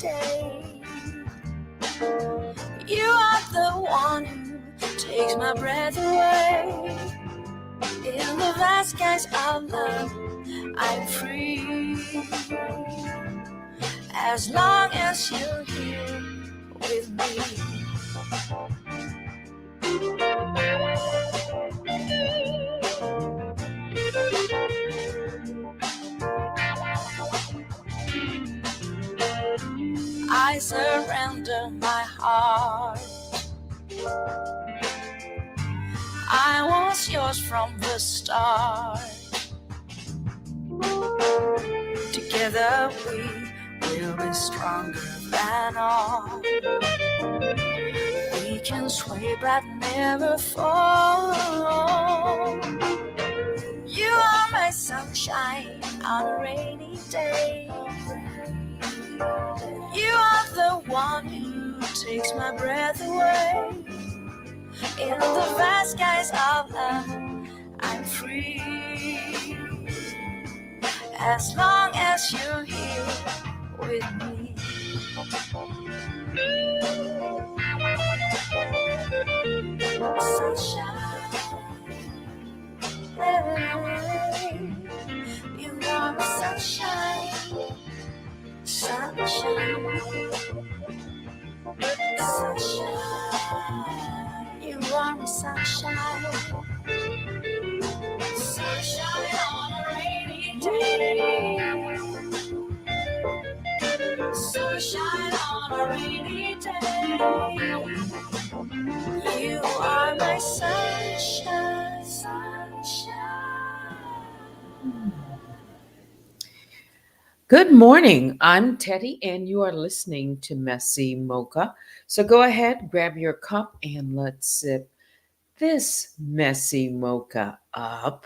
day. You are the one who takes my breath away. In the vast skies of love, I'm free. As long as you're here with me. I surrender my heart. I was yours from the start. Together we will be stronger than all. We can sway but never fall. You are my sunshine on a rainy day. You are the one who takes my breath away. In the vast skies of love, I'm free. As long as you're here with me. Sunshine, hey, you are my sunshine. Sunshine, sunshine, you are my sunshine. Sunshine on a rainy day. Sunshine on a rainy day. You are my sunshine, sunshine. Good morning. I'm Teddy, and you are listening to MessyMocha. So go ahead, grab your cup, and let's sip this messy mocha up.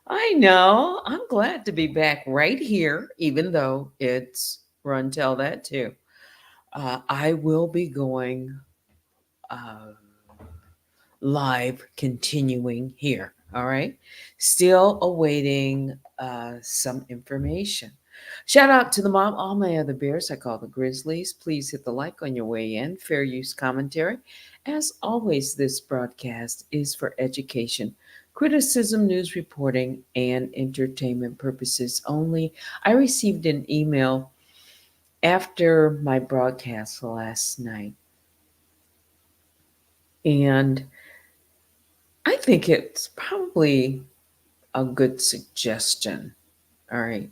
I know. I'm glad to be back right here, even though it's run tell that too. I will be going uh, live, continuing here. All right. Still awaiting some information. Shout out to the mom, all my other bears I call the Grizzlies. Please hit the like on your way in. Fair use commentary. As always, this broadcast is for education, criticism, news reporting, and entertainment purposes only. I received an email after my broadcast last night, and I think it's probably a good suggestion. All right.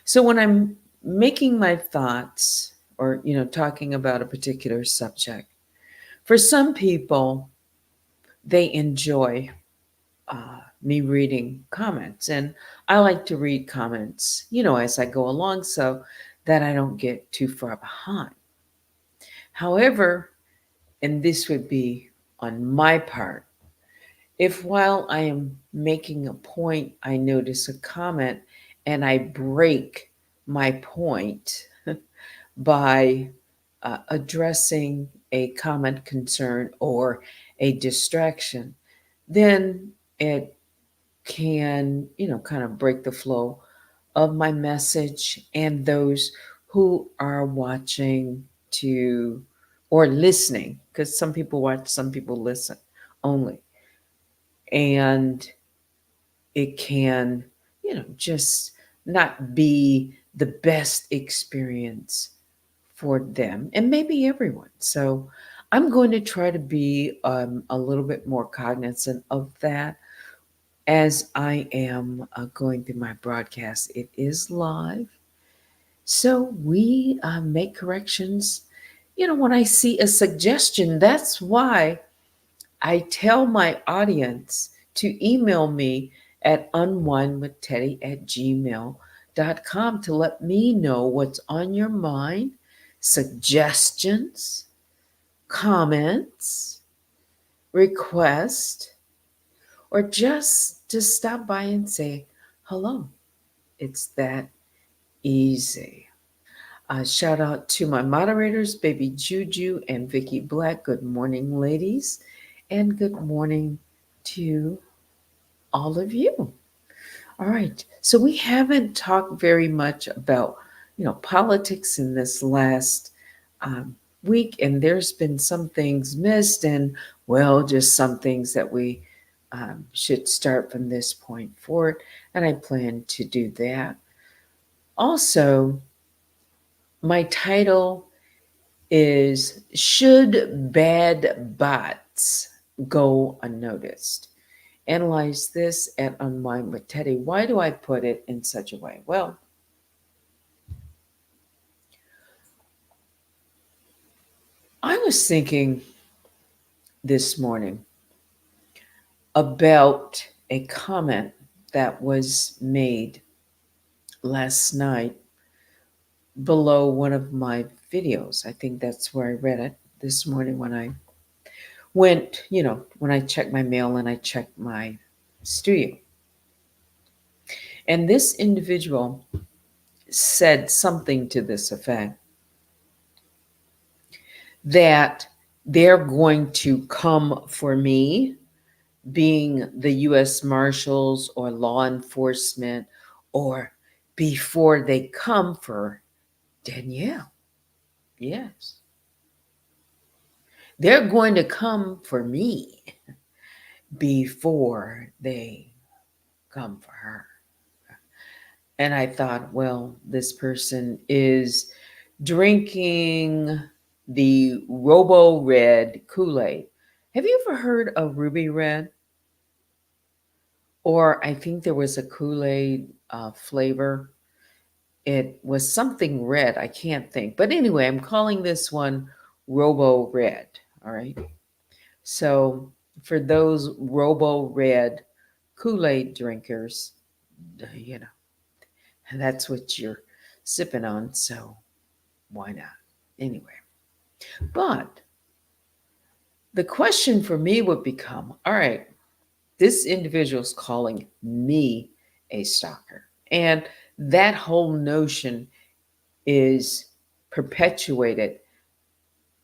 So when I'm making my thoughts or, talking about a particular subject, for some people, they enjoy me reading comments. And I like to read comments, as I go along so that I don't get too far behind. However, and this would be on my part, if while I am making a point, I notice a comment and I break my point by addressing a comment, concern, or a distraction, then it can, kind of break the flow of my message and those who are watching to or listening, because some people watch, some people listen only. And it can, just not be the best experience for them and maybe everyone. So I'm going to try to be a little bit more cognizant of that as I am going through my broadcast. It is live. So we make corrections. When I see a suggestion, that's why I tell my audience to email me at unwindwithteddy@gmail.com to let me know what's on your mind, suggestions, comments, requests, or just to stop by and say hello. It's that easy. Shout out to my moderators, Baby Juju and Vicky Black. Good morning, ladies, and good morning to all of you. All right. So we haven't talked very much about, politics in this last week, and there's been some things missed, and well, just some things that we should start from this point forward, and I plan to do that. Also, my title is Should Bad Bots Go Unnoticed? Analyze this at Unwind with Teddy. Why do I put it in such a way? Well, I was thinking this morning about a comment that was made last night below one of my videos. I think that's where I read it this morning when I went, when I checked my mail and I checked my studio. And this individual said something to this effect that they're going to come for me, being the US Marshals or law enforcement, or before they come for Danielle. Yes. They're going to come for me before they come for her. And I thought, well, this person is drinking the Robo Red Kool-Aid. Have you ever heard of Ruby Red? Or I think there was a Kool-Aid flavor. It was something red. I can't think. But anyway, I'm calling this one Robo Red. All right. So for those Robo Red Kool-Aid drinkers, that's what you're sipping on. So why not? Anyway, but the question for me would become, all right, this individual is calling me a stalker. And that whole notion is perpetuated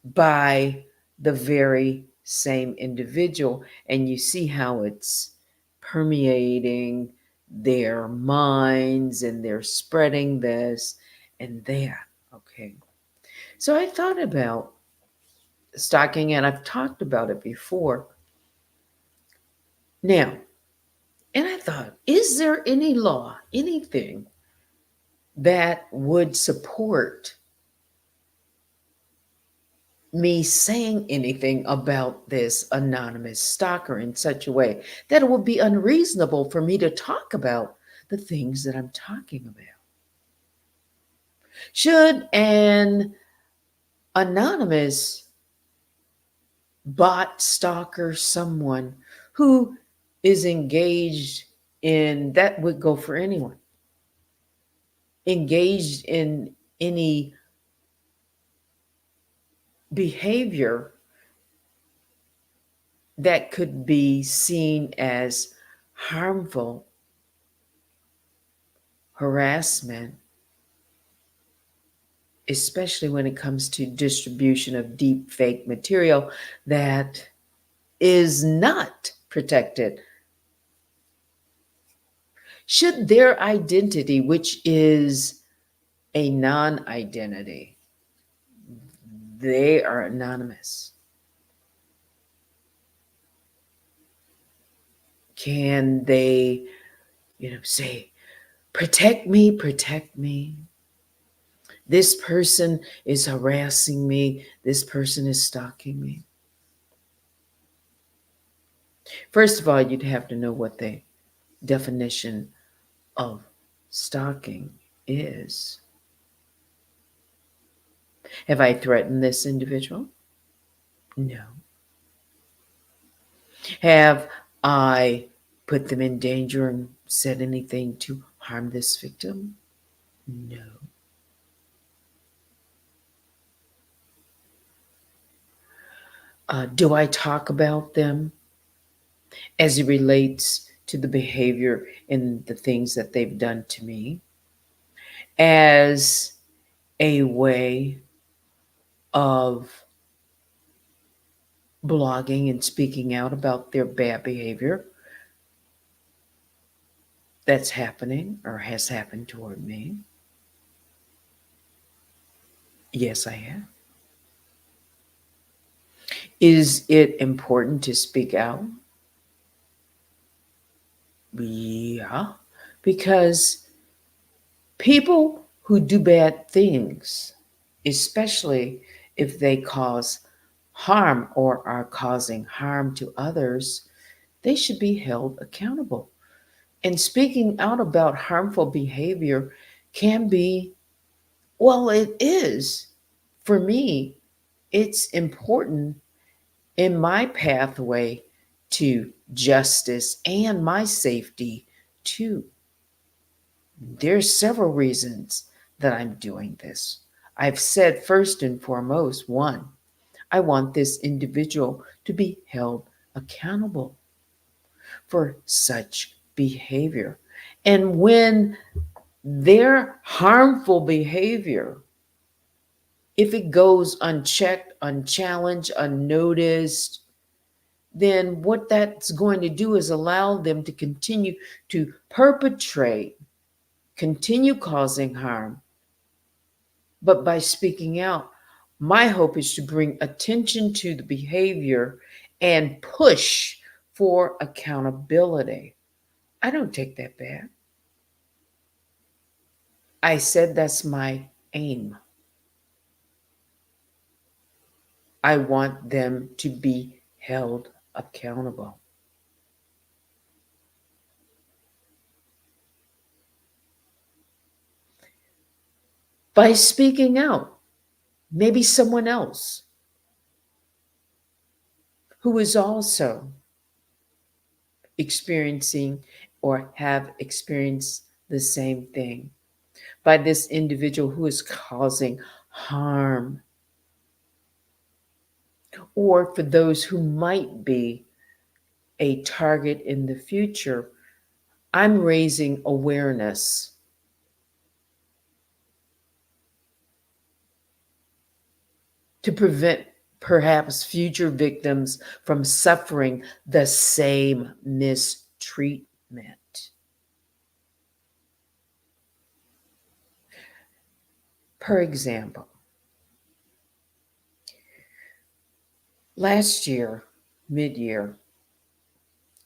by the very same individual. And you see how it's permeating their minds and they're spreading this and that. Okay. So I thought about stalking, and I've talked about it before. Now, and I thought, is there any law, anything that would support me saying anything about this anonymous stalker in such a way that it would be unreasonable for me to talk about the things that I'm talking about? Should an anonymous bot stalker someone who is engaged in that would go for anyone, engaged in any behavior that could be seen as harmful, harassment, especially when it comes to distribution of deep fake material that is not protected? Should their identity, which is a non identity, they are anonymous, can they, say, protect me, protect me? This person is harassing me. This person is stalking me. First of all, you'd have to know what the definition of stalking is. Have I threatened this individual? No. Have I put them in danger and said anything to harm this victim? No. Do I talk about them as it relates to the behavior and the things that they've done to me as a way of blogging and speaking out about their bad behavior that's happening or has happened toward me? Yes, I have. Is it important to speak out? Yeah, because people who do bad things, especially if they cause harm or are causing harm to others, they should be held accountable. And speaking out about harmful behavior can be, well, it is. For me, it's important in my pathway to justice and my safety too. There's several reasons that I'm doing this. I've said first and foremost, one, I want this individual to be held accountable for such behavior. And when their harmful behavior, if it goes unchecked, unchallenged, unnoticed, then what that's going to do is allow them to continue to perpetrate, continue causing harm. But by speaking out, my hope is to bring attention to the behavior and push for accountability. I don't take that bad. I said that's my aim. I want them to be held accountable. By speaking out, maybe someone else who is also experiencing or have experienced the same thing, by this individual who is causing harm, or for those who might be a target in the future, I'm raising awareness to prevent perhaps future victims from suffering the same mistreatment. Per example, last year, mid year,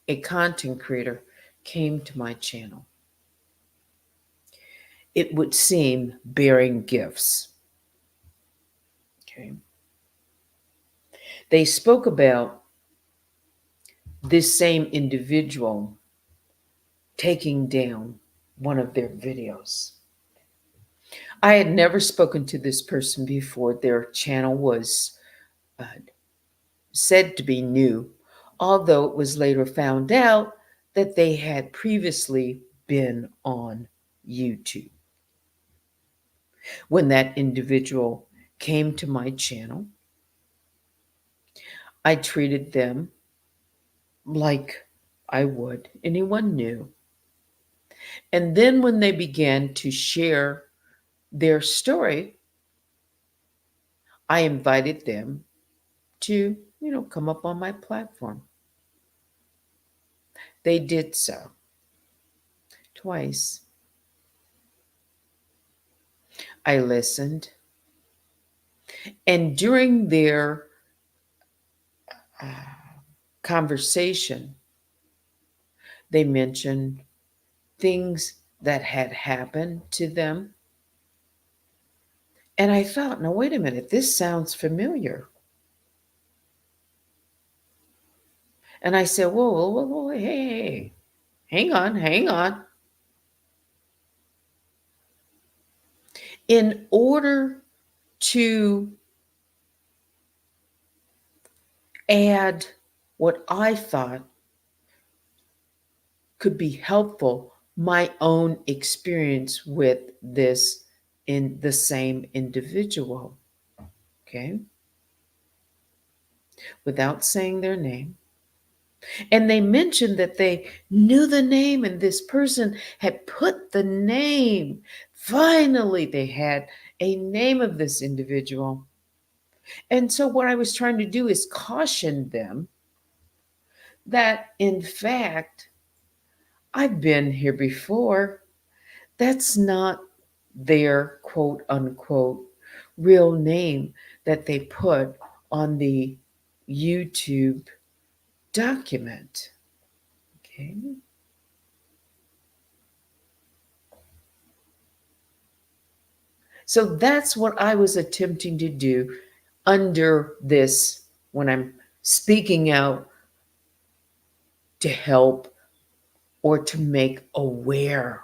a content creator came to my channel. It would seem bearing gifts. Okay. They spoke about this same individual taking down one of their videos. I had never spoken to this person before. Their channel was uh, said to be new, although it was later found out that they had previously been on YouTube. When that individual came to my channel, I treated them like I would anyone new. And then when they began to share their story, I invited them to, come up on my platform. They did so twice. I listened. And during their uh, conversation, they mentioned things that had happened to them. And I thought, now, wait a minute, this sounds familiar. And I said, whoa, whoa, whoa, whoa, hey, hang on, hang on. In order to add what I thought could be helpful, my own experience with this in the same individual, okay, without saying their name. And they mentioned that they knew the name and this person had put the name. Finally, they had a name of this individual. And so, what I was trying to do is caution them that, in fact, I've been here before. That's not their quote unquote real name that they put on the YouTube document. Okay. So that's what I was attempting to do under this when I'm speaking out to help or to make aware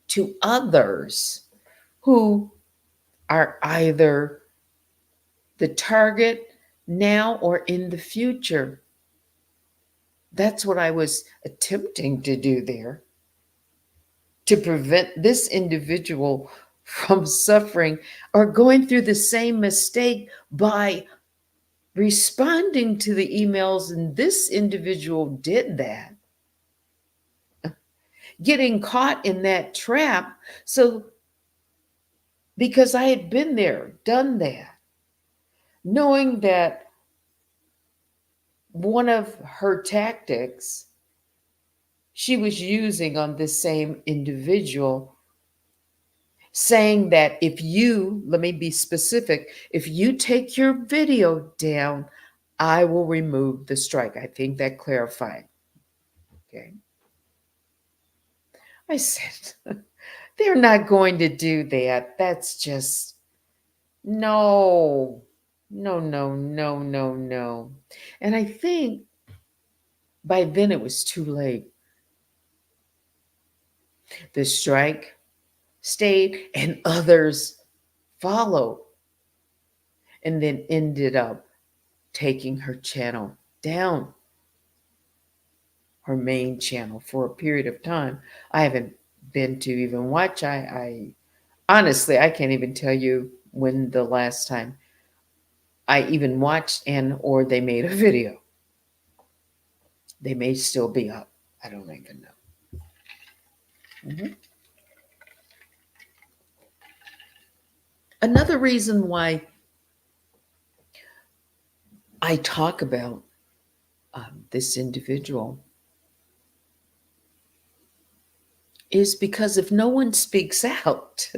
to others who are either the target now or in the future. That's what I was attempting to do there, to prevent this individual from suffering or going through the same mistake by responding to the emails. And this individual did that, getting caught in that trap. So, because I had been there, done that, knowing that one of her tactics she was using on this same individual, saying that if you, let me be specific, if you take your video down, I will remove the strike. I think that clarified. Okay. I said, they're not going to do that. That's just, no, no, no, no, no, no. And I think by then it was too late. The strike stayed and others followed, and then ended up taking her channel down, her main channel, for a period of time. I haven't been to even watch. I honestly, I can't even tell you when the last time I even watched and or they made a video. They may still be up. I don't even know. Mhm. Another reason why I talk about this individual is because if no one speaks out,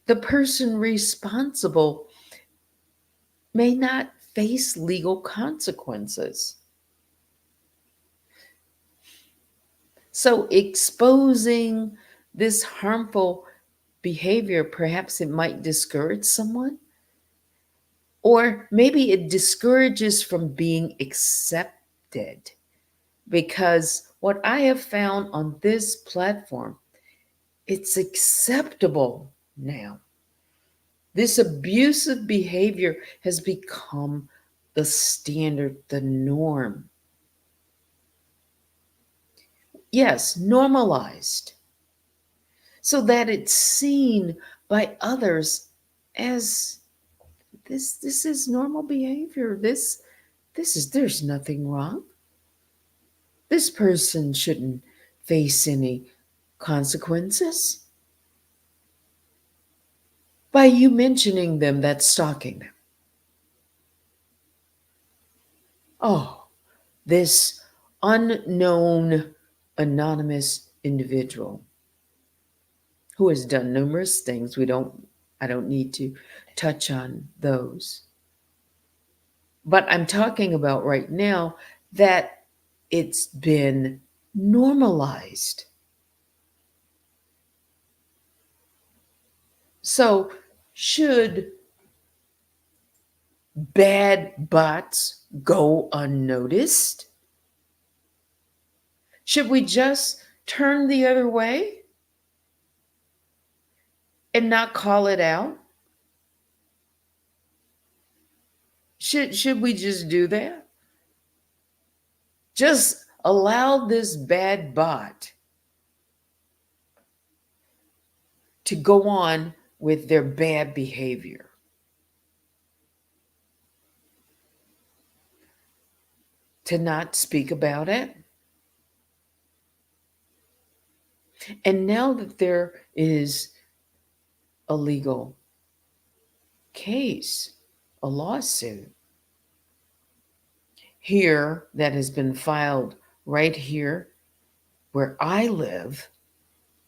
the person responsible may not face legal consequences. So, exposing this harmful behavior, perhaps it might discourage someone, or maybe it discourages from being accepted. Because what I have found on this platform, it's acceptable now. This abusive behavior has become the standard, the norm. Yes, normalized, so that it's seen by others as this is normal behavior. This is, there's nothing wrong. This person shouldn't face any consequences. By you mentioning them, that's stalking them. Oh, this unknown anonymous individual who has done numerous things. I don't need to touch on those. But I'm talking about right now that it's been normalized. So, should bad bots go unnoticed? Should we just turn the other way and not call it out? Should we just do that? Just allow this bad bot to go on with their bad behavior. To not speak about it. And now that there is a legal case, a lawsuit here that has been filed right here where I live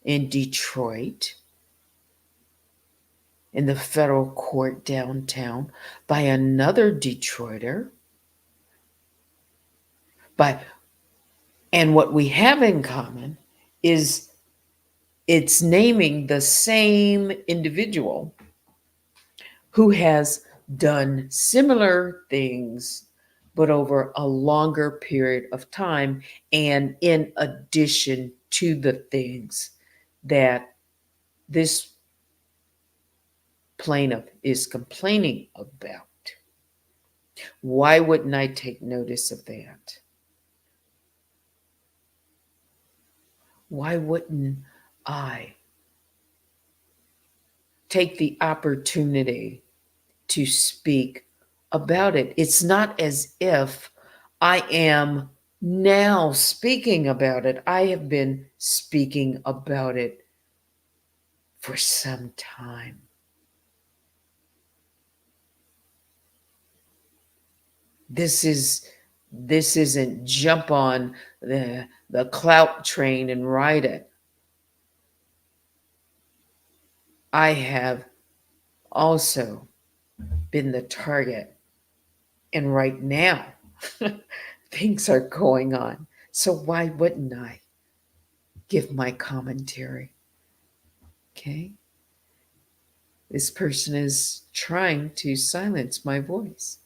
in Detroit, in the federal court downtown by another Detroiter. By And what we have in common is it's naming the same individual who has done similar things, but over a longer period of time, and in addition to the things that this plaintiff is complaining about. Why wouldn't I take notice of that? Why wouldn't I take the opportunity to speak about it? It's not as if I am now speaking about it. I have been speaking about it for some time. This isn't jump on the clout train and ride it. I have also been the target, and right now things are going on. So why wouldn't I give my commentary? Okay? This person is trying to silence my voice.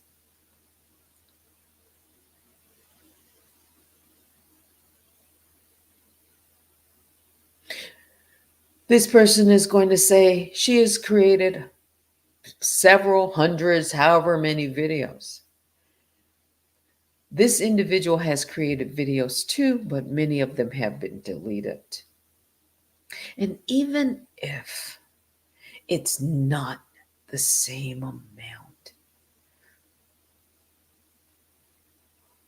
This person is going to say she has created several hundreds, however many videos. This individual has created videos too, but many of them have been deleted. And even if it's not the same amount,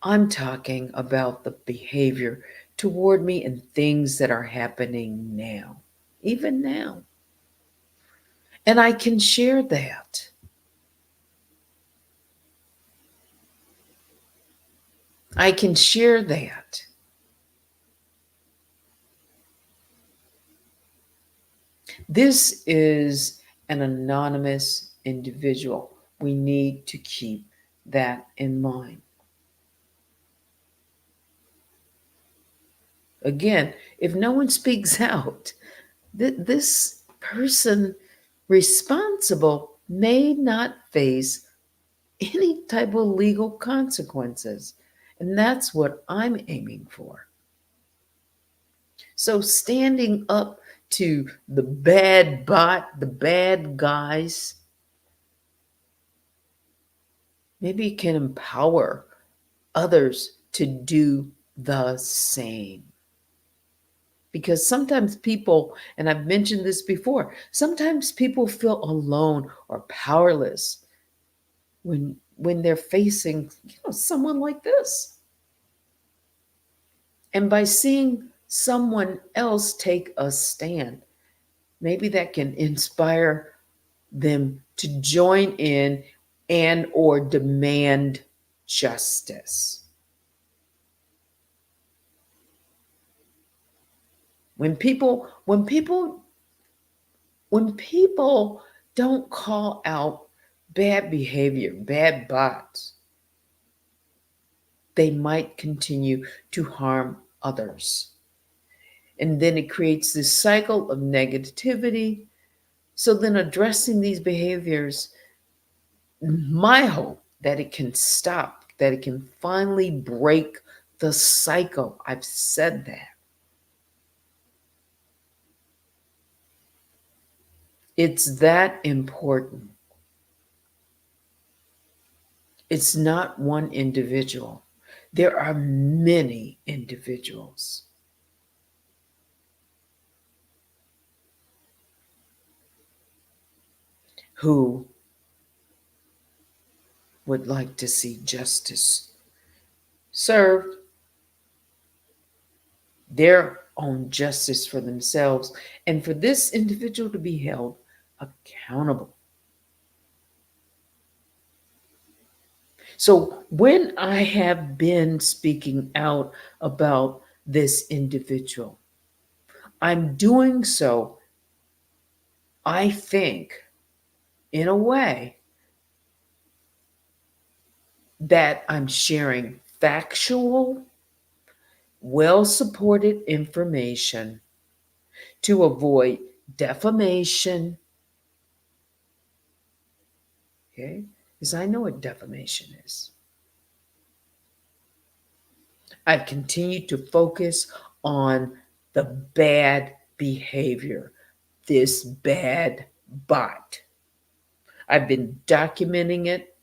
I'm talking about the behavior toward me and things that are happening now, even now. And I can share that. I can share that. This is an anonymous individual. We need to keep that in mind. Again, if no one speaks out, this person responsible may not face any type of legal consequences. And that's what I'm aiming for. So standing up to the bad bot, the bad guys, maybe it can empower others to do the same. Because sometimes people, and I've mentioned this before, sometimes people feel alone or powerless when they're facing, someone like this. And by seeing someone else take a stand, maybe that can inspire them to join in and or demand justice. When people don't call out bad behavior, bad bots, they might continue to harm others. And then it creates this cycle of negativity. So then addressing these behaviors, my hope that it can stop, that it can finally break the cycle. I've said that. It's that important. It's not one individual. There are many individuals who would like to see justice served, their own justice for themselves, and for this individual to be held accountable. So when I have been speaking out about this individual, I'm doing so, I think, in a way that I'm sharing factual, well supported information to avoid defamation. Okay? Because I know what defamation is. I've continued to focus on the bad behavior, this bad bot. I've been documenting it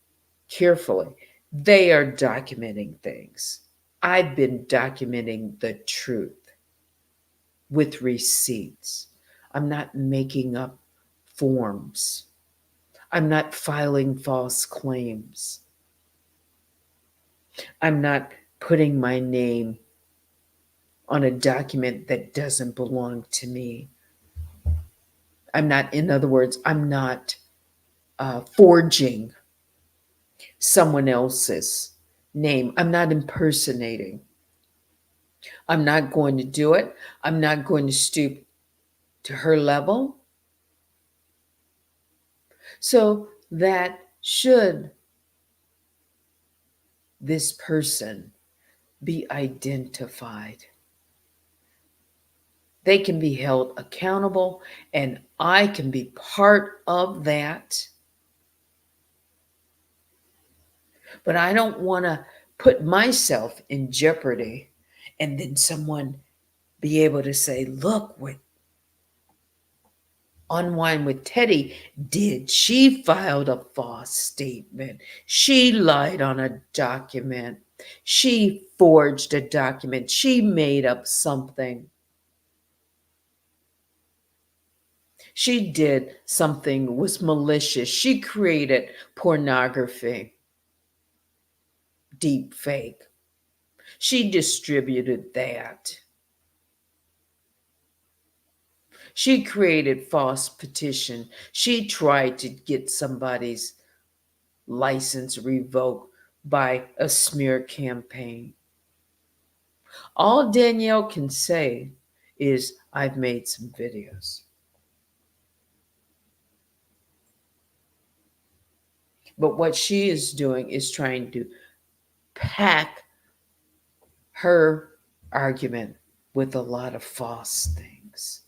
carefully. They are documenting things. I've been documenting the truth with receipts. I'm not making up forms. I'm not filing false claims. I'm not putting my name on a document that doesn't belong to me. I'm not, in other words, I'm not forging someone else's name. I'm not impersonating. I'm not going to do it. I'm not going to stoop to her level. So that should this person be identified, they can be held accountable, and I can be part of that. But I don't want to put myself in jeopardy and then someone be able to say, look what Unwind with Teddy did. She filed a false statement. She lied on a document. She forged a document. She made up something. She did something was malicious. She created pornography, deep fake. She distributed that. She created false petition. She tried to get somebody's license revoked by a smear campaign. All Danielle can say is, I've made some videos. But what she is doing is trying to pack her argument with a lot of false things.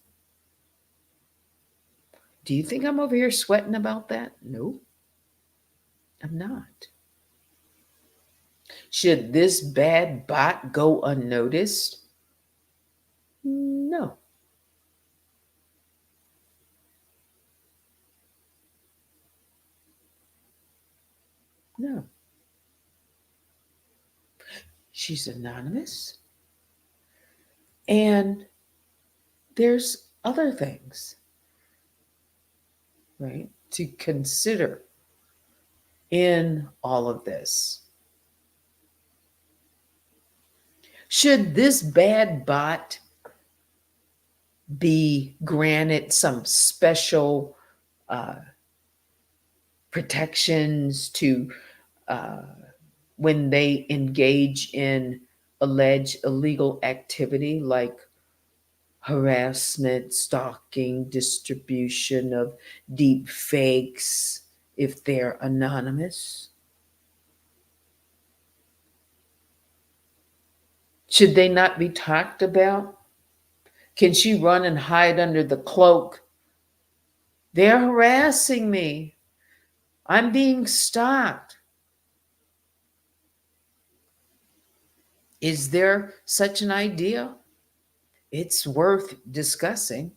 Do you think I'm over here sweating about that? No, I'm not. Should this bad bot go unnoticed? No. No. She's anonymous. And there's other things, right, to consider in all of this. Should this bad bot be granted some special protections to when they engage in alleged illegal activity like harassment, stalking, distribution of deep fakes if they're anonymous? Should they not be talked about? Can she run and hide under the cloak? They're harassing me. I'm being stalked. Is there such an idea? It's worth discussing.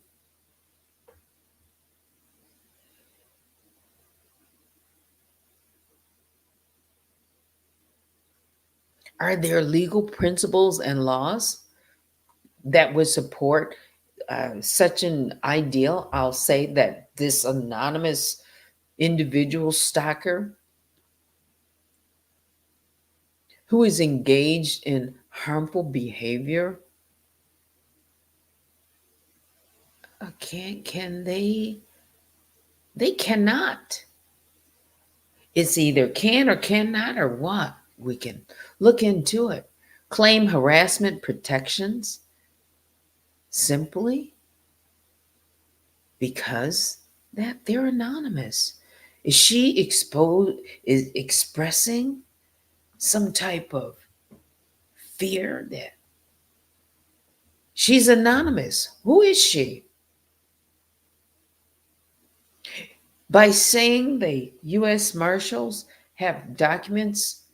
Are there legal principles and laws that would support such an ideal? I'll say that this anonymous individual stalker who is engaged in harmful behavior, can they cannot. It's either can or cannot or what. We can look into it. Claim harassment protections simply because that they're anonymous. Is she is expressing some type of fear that she's anonymous? Who is she? By saying the U.S. Marshals have documents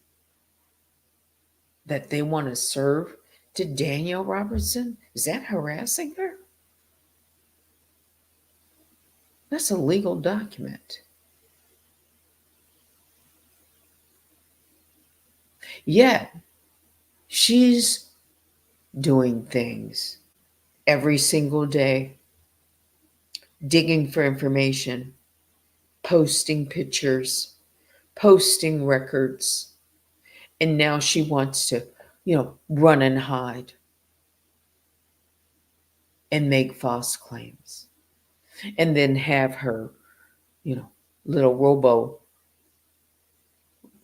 that they want to serve to Danielle Robertson, is that harassing her? That's a legal document. Yet, she's doing things every single day, digging for information, posting pictures, posting records, and now she wants to, run and hide and make false claims and then have her, you know, little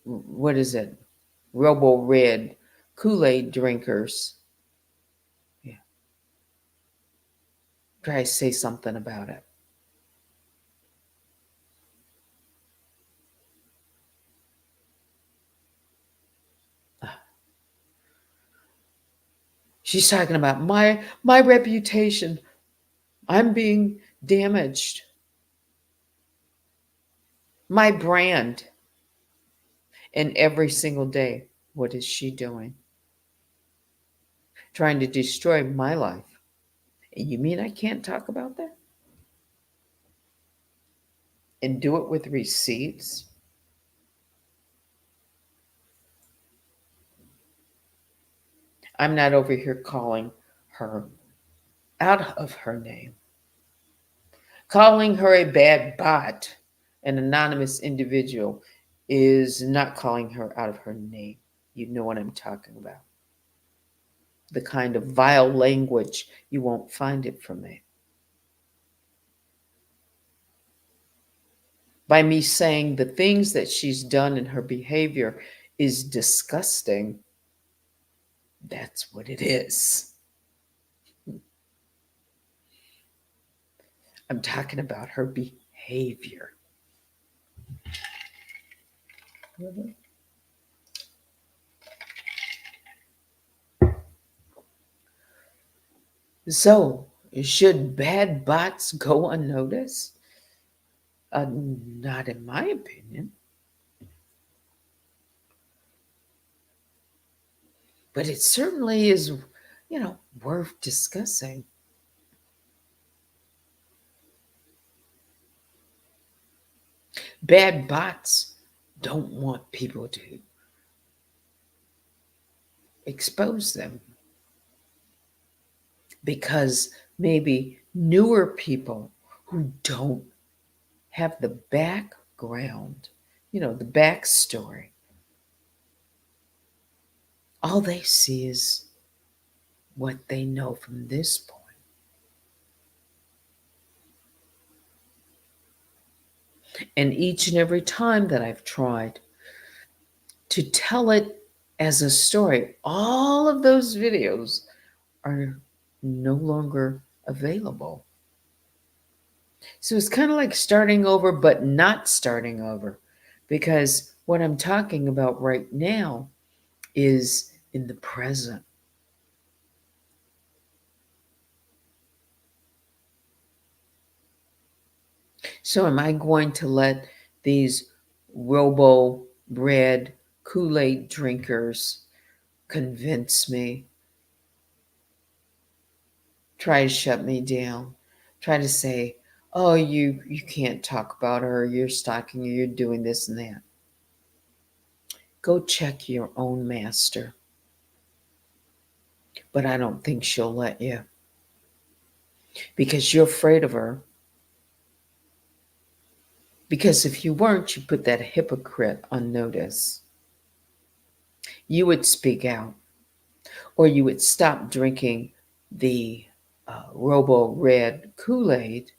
what is it? Robo red Kool-Aid drinkers. Yeah, try to say something about it. She's talking about my reputation. I'm being damaged. My brand. And every single day, what is she doing? Trying to destroy my life. And you mean I can't talk about that? And do it with receipts? I'm not over here calling her out of her name. Calling her a bad bot, an anonymous individual, is not calling her out of her name. You know what I'm talking about. The kind of vile language, you won't find it from me. By me saying the things that she's done in her behavior is disgusting, that's what it is. I'm talking about her behavior. So, should bad bots go unnoticed? Not in my opinion. But it certainly is, worth discussing. Bad bots don't want people to expose them because maybe newer people who don't have the background, the backstory, all they see is what they know from this point. And each and every time that I've tried to tell it as a story, all of those videos are no longer available. So it's kind of like starting over, but not starting over, because what I'm talking about right now is in the present. So am I going to let these robo bred Kool-Aid drinkers convince me, try to shut me down, try to say, oh, you can't talk about her, you're stalking her, you're doing this and that? Go check your own master. But I don't think she'll let you because you're afraid of her. Because if you weren't, you put that hypocrite on notice. You would speak out, or you would stop drinking the Robo Red Kool-Aid.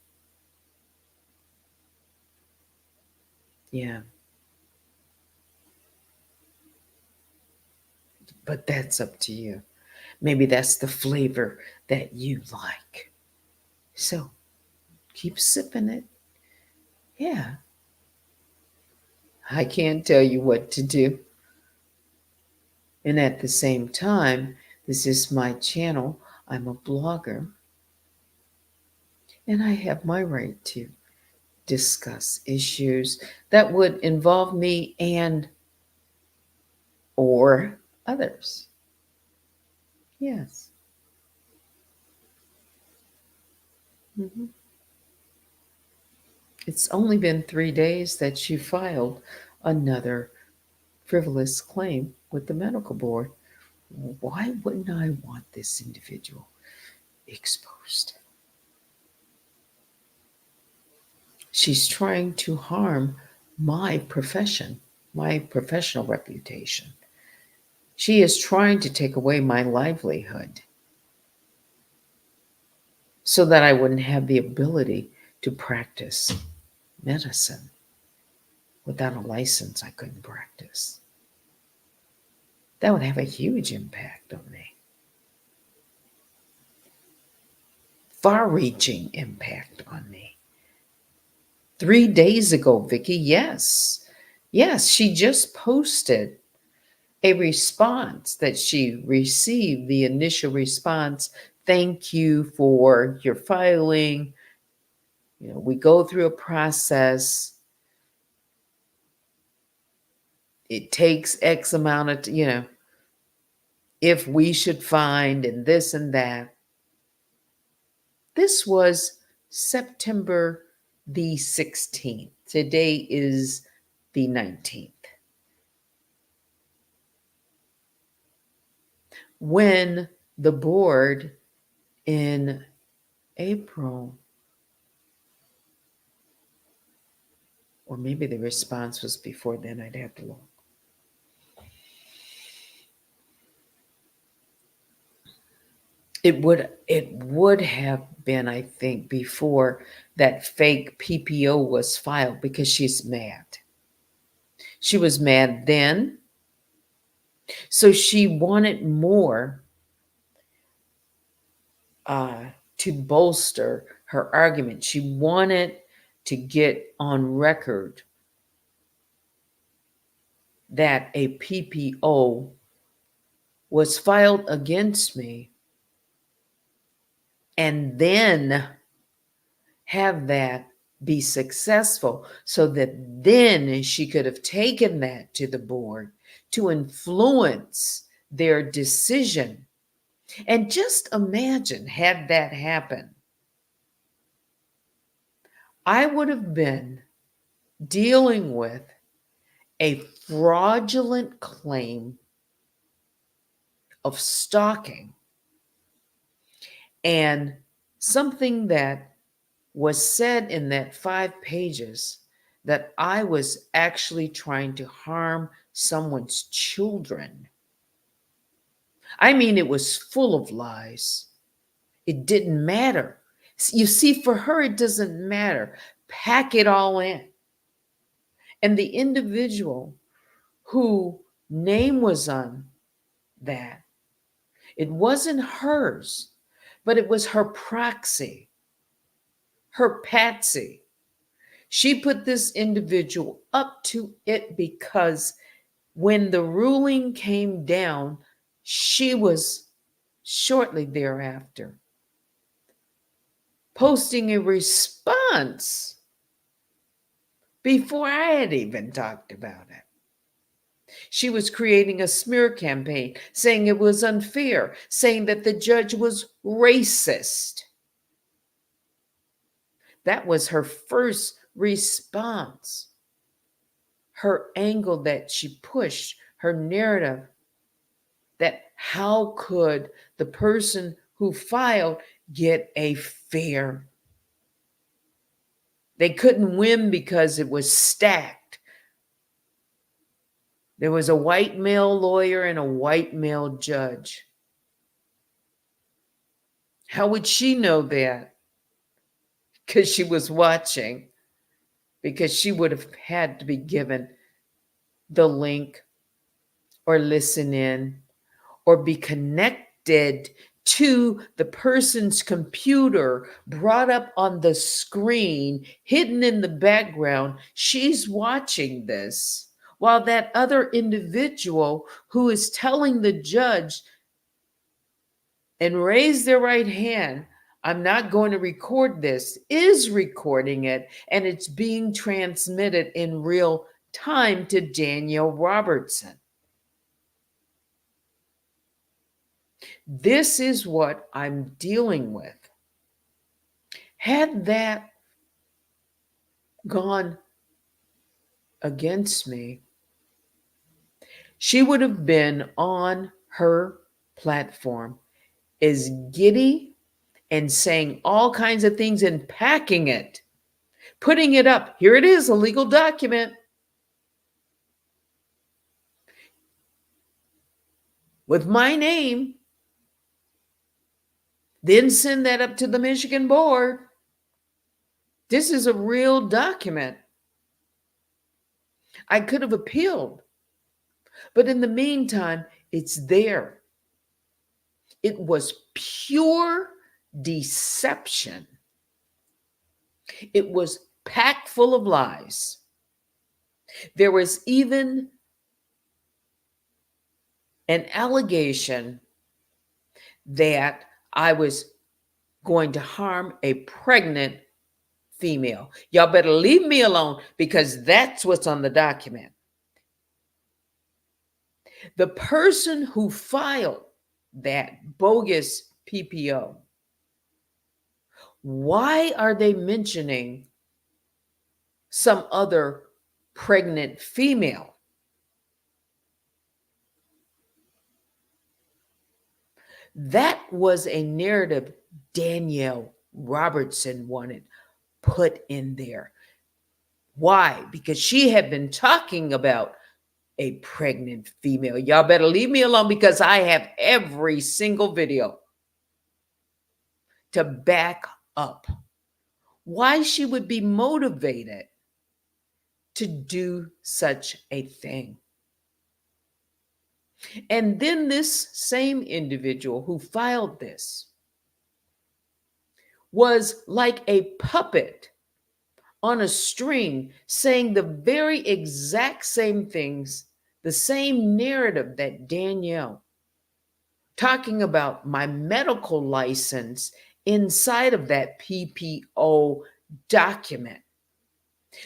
Yeah. But that's up to you. Maybe that's the flavor that you like. So keep sipping it. Yeah. I can't tell you what to do. And at the same time, this is my channel. I'm a blogger, and I have my right to discuss issues that would involve me and or others. Yes. Mhm. It's only been 3 days that she filed another frivolous claim with the medical board. Why wouldn't I want this individual exposed? She's trying to harm my profession, my professional reputation. She is trying to take away my livelihood so that I wouldn't have the ability to practice medicine. Without a license, I couldn't practice. That would have a huge impact on me. Far-reaching impact on me. 3 days ago, Vicky, yes. Yes, she just posted a response that she received, the initial response. Thank you for your filing. We go through a process. It takes X amount of, if we should find and this and that. This was September the 16th. Today is the 19th. When the board in April, or maybe the response was before then, I'd have to look. It would have been, I think, before that fake PPO was filed because she's mad. She was mad then. So she wanted more to bolster her argument. She wanted to get on record that a PPO was filed against me, and then have that be successful so that then she could have taken that to the board to influence their decision. And just imagine, had that happened, I would have been dealing with a fraudulent claim of stalking and something that was said in that 5 pages that I was actually trying to harm someone's children. I mean, it was full of lies. It didn't matter. You see, for her, it doesn't matter. Pack it all in. And the individual whose name was on that, it wasn't hers, but it was her proxy, her patsy. She put this individual up to it because when the ruling came down, she was shortly thereafter posting a response before I had even talked about it. She was creating a smear campaign, saying it was unfair, saying that the judge was racist. That was her first response. Her angle that she pushed, her narrative, that how could the person who filed get a fair? They couldn't win because it was stacked. There was a white male lawyer and a white male judge. How would she know that? Because she was watching, because she would have had to be given the link or listen in or be connected to the person's computer, brought up on the screen, hidden in the background. She's watching this while that other individual who is telling the judge and raise their right hand, I'm not going to record this, is recording it, and it's being transmitted in real time to Danielle Robertson. This is what I'm dealing with. Had that gone against me, she would have been on her platform as giddy and saying all kinds of things and packing it, putting it up. Here it is, a legal document with my name. Then send that up to the Michigan board. This is a real document. I could have appealed, but in the meantime, it's there. It was pure deception. It was packed full of lies. There was even an allegation that I was going to harm a pregnant female. Y'all better leave me alone because that's what's on the document. The person who filed that bogus PPO, why are they mentioning some other pregnant female? That was a narrative Danielle Robertson wanted put in there. Why? Because she had been talking about a pregnant female. Y'all better leave me alone because I have every single video to back up why she would be motivated to do such a thing. And then this same individual who filed this was like a puppet on a string, saying the very exact same things, the same narrative that Danielle, talking about my medical license inside of that PPO document,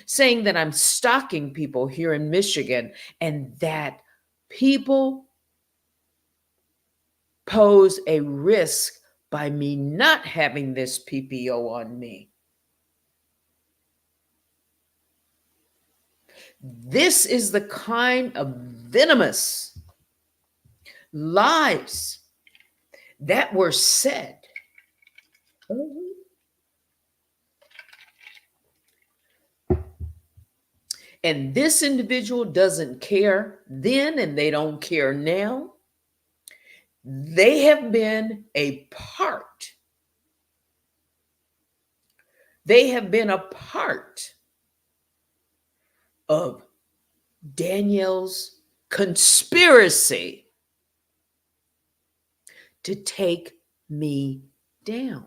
saying that I'm stalking people here in Michigan and that people pose a risk by me not having this PPO on me. This is the kind of venomous lies that were said. And this individual doesn't care then, and they don't care now. They have been a part. They have been a part of Danielle's conspiracy to take me down.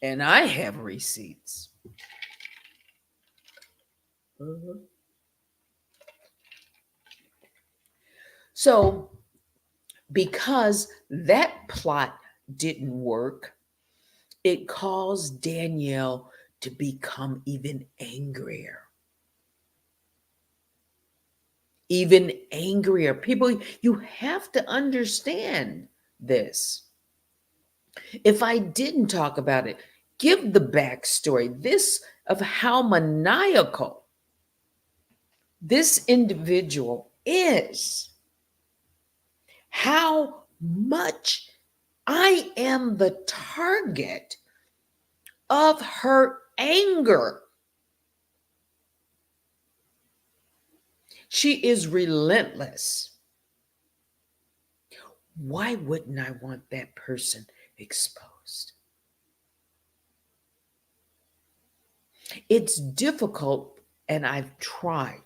And I have receipts. So, because that plot didn't work, it caused Danielle to become even angrier. Even angrier. People, you have to understand this. If I didn't talk about it, give the backstory, this of how maniacal this individual is, how much I am the target of her anger. She is relentless. Why wouldn't I want that person exposed? It's difficult, and I've tried.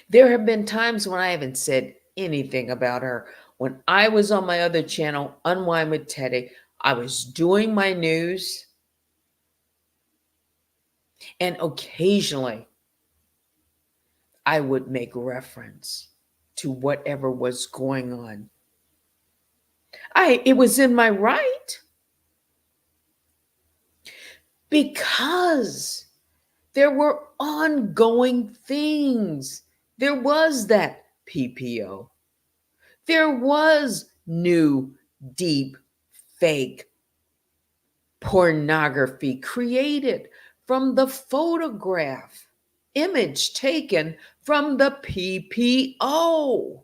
There have been times when I haven't said anything about her. When I was on my other channel, Unwind with Teddy, I was doing my news, and occasionally I would make reference to whatever was going on. It was in my right, because there were ongoing things. There was that PPO. There was new, deep, fake pornography created from the photograph, image taken from the PPO.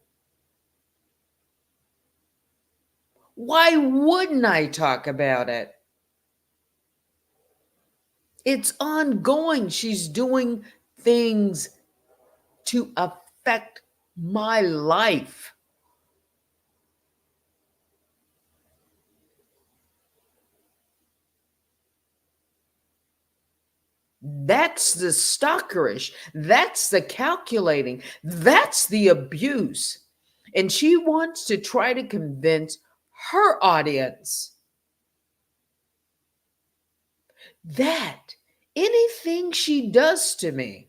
Why wouldn't I talk about it? It's ongoing. She's doing things to affect my life. That's the stalkerish. That's the calculating. That's the abuse. And she wants to try to convince her audience that anything she does to me,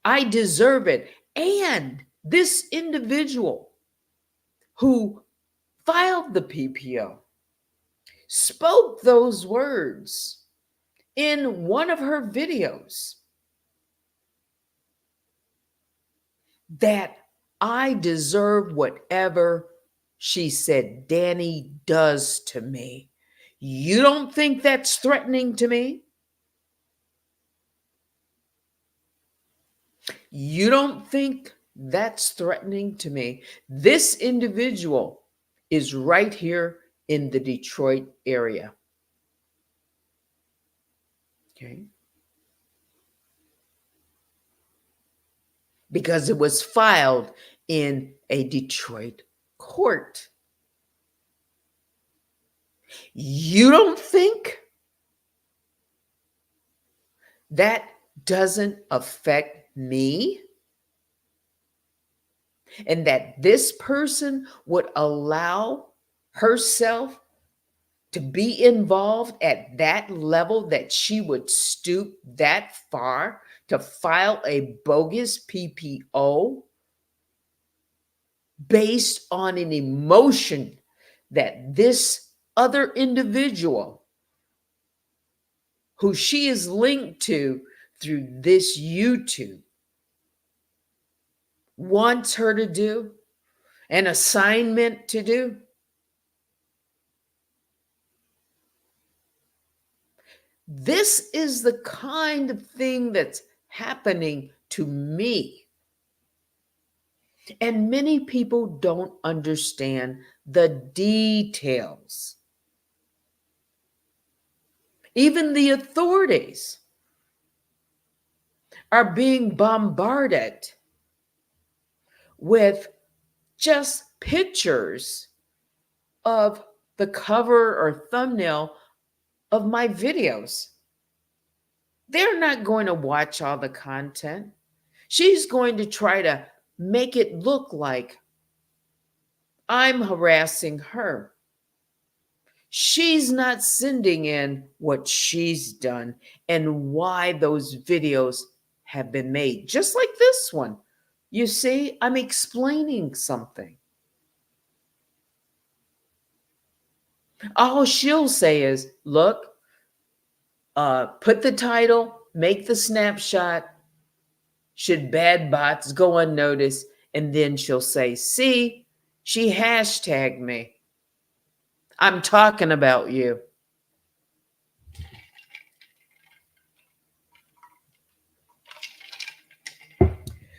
I deserve it. And this individual who filed the PPO spoke those words in one of her videos, that I deserve whatever she said Danny does to me. You don't think that's threatening to me? You don't think that's threatening to me? This individual is right here in the Detroit area. Okay. Because it was filed in a Detroit court. You don't think that doesn't affect me? And that this person would allow herself to be involved at that level, that she would stoop that far to file a bogus PPO based on an emotion that this other individual, who she is linked to through this YouTube, wants her to do, an assignment to do? This is the kind of thing that's happening to me. And many people don't understand the details. Even the authorities are being bombarded with just pictures of the cover or thumbnail of my videos. They're not going to watch all the content. She's going to try to make it look like I'm harassing her. She's not sending in what she's done and why those videos have been made. Just like this one. You see, I'm explaining something. All she'll say is, look, put the title, make the snapshot, should bad bots go unnoticed, and then she'll say, see, she hashtagged me. I'm talking about you.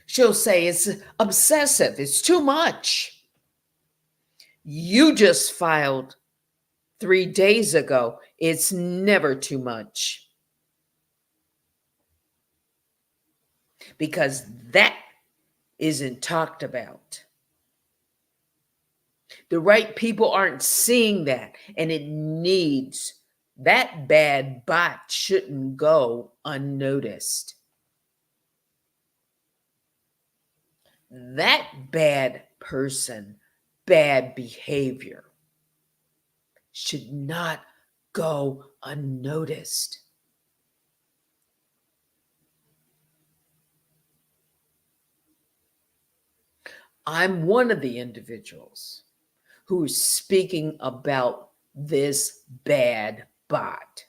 She'll say it's obsessive, it's too much. You just filed 3 days ago. It's never too much. Because that isn't talked about. The right people aren't seeing that, and it needs, that bad bot shouldn't go unnoticed. that bad person, bad behavior should not go unnoticed. I'm one of the individuals who's speaking about this bad bot.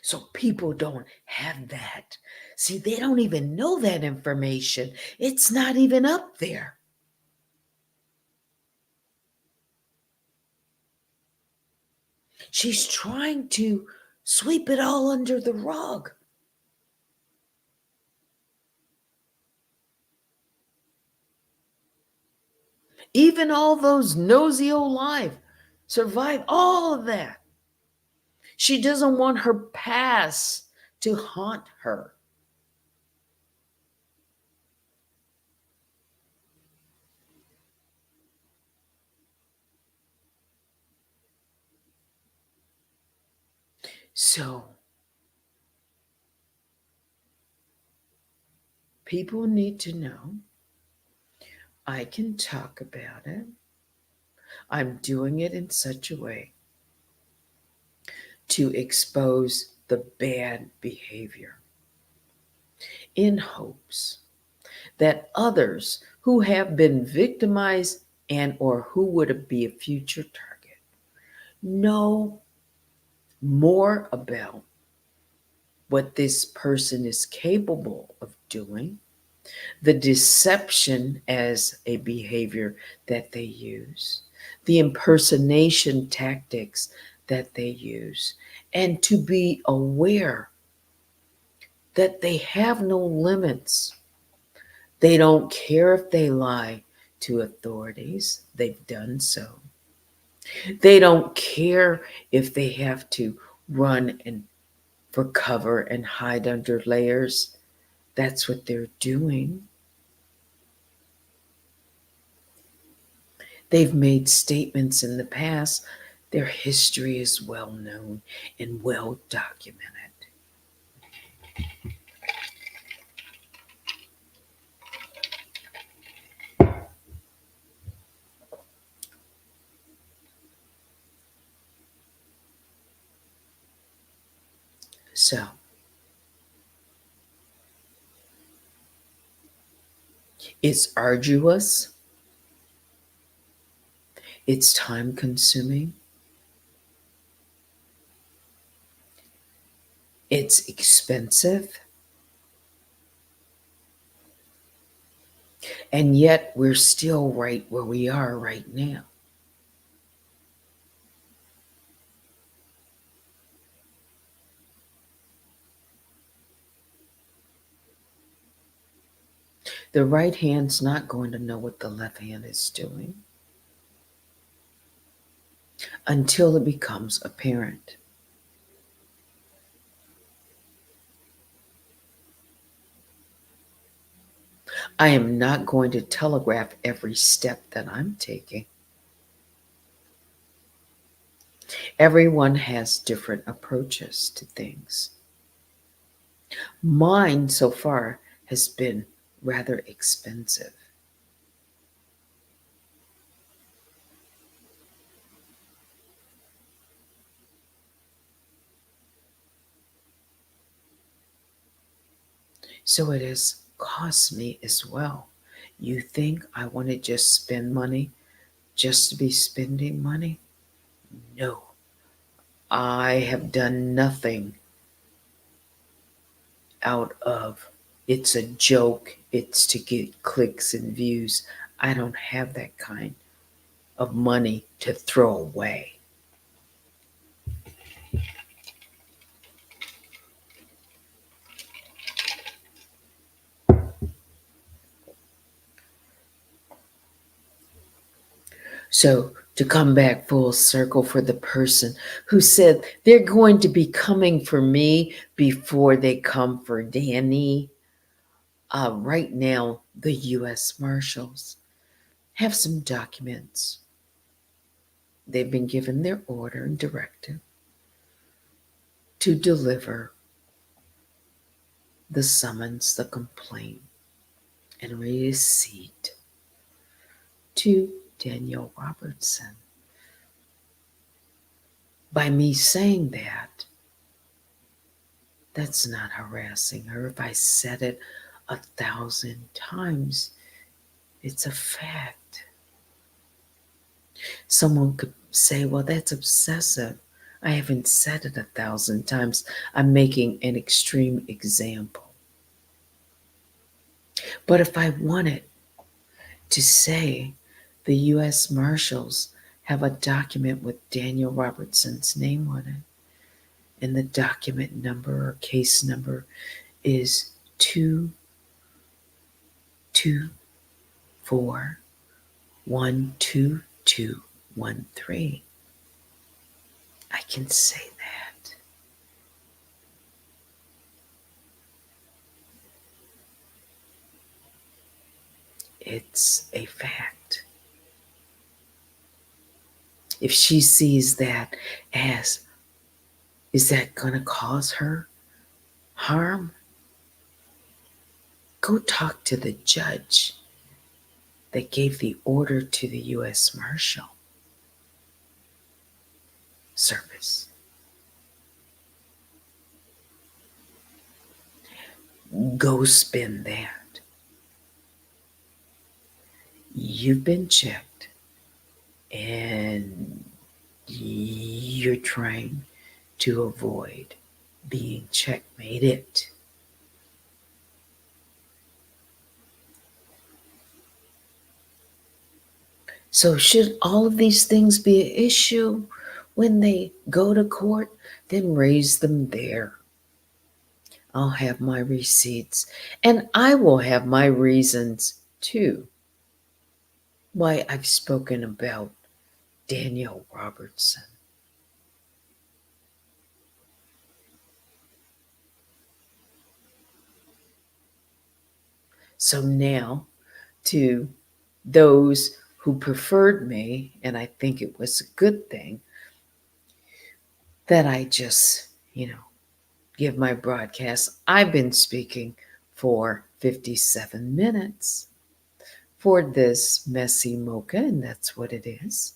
So people don't have that. See, they don't even know that information. It's not even up there. She's trying to sweep it all under the rug. Even all those nosy old life survive all of that. She doesn't want her past to haunt her. So people need to know I can talk about it. I'm doing it in such a way to expose the bad behavior in hopes that others who have been victimized and or who would be a future target know more about what this person is capable of doing, the deception as a behavior that they use, the impersonation tactics that they use, and to be aware that they have no limits. They don't care if they lie to authorities, they've done so. They don't care if they have to run and for cover and hide under layers. That's what they're doing. They've made statements in the past. Their history is well known and well documented. So, it's arduous, it's time consuming, it's expensive, and yet we're still right where we are right now. The right hand's not going to know what the left hand is doing until it becomes apparent. I am not going to telegraph every step that I'm taking. Everyone has different approaches to things. Mine so far has been rather expensive. So it has cost me as well. You think I want to just spend money just to be spending money? No. I have done nothing out of it's a joke, it's to get clicks and views. I don't have that kind of money to throw away. So, to come back full circle for the person who said they're going to be coming for me before they come for Danny, right now, the U.S. Marshals have some documents They've been given their order and directive to deliver the summons, the complaint, and receipt to Danielle Robertson. By me saying that, that's not harassing her. If I said it 1,000 times, it's a fact. Someone could say, well, that's obsessive. I haven't said it 1,000 times. I'm making an extreme example. But if I wanted to say the U.S. Marshals have a document with Danielle Robertson's name on it, and the document number or case number is 224-12213. I can say that. It's a fact. If she sees that as, is that going to cause her harm? Go talk to the judge that gave the order to the U.S. Marshal Service. Go spin that. You've been checked and you're trying to avoid being checkmated. So should all of these things be an issue when they go to court? Then raise them there. I'll have my receipts and I will have my reasons too why I've spoken about Danielle Robertson. So now to those who preferred me, and I think it was a good thing that I just, give my broadcast. I've been speaking for 57 minutes for this MessyMocha, and that's what it is.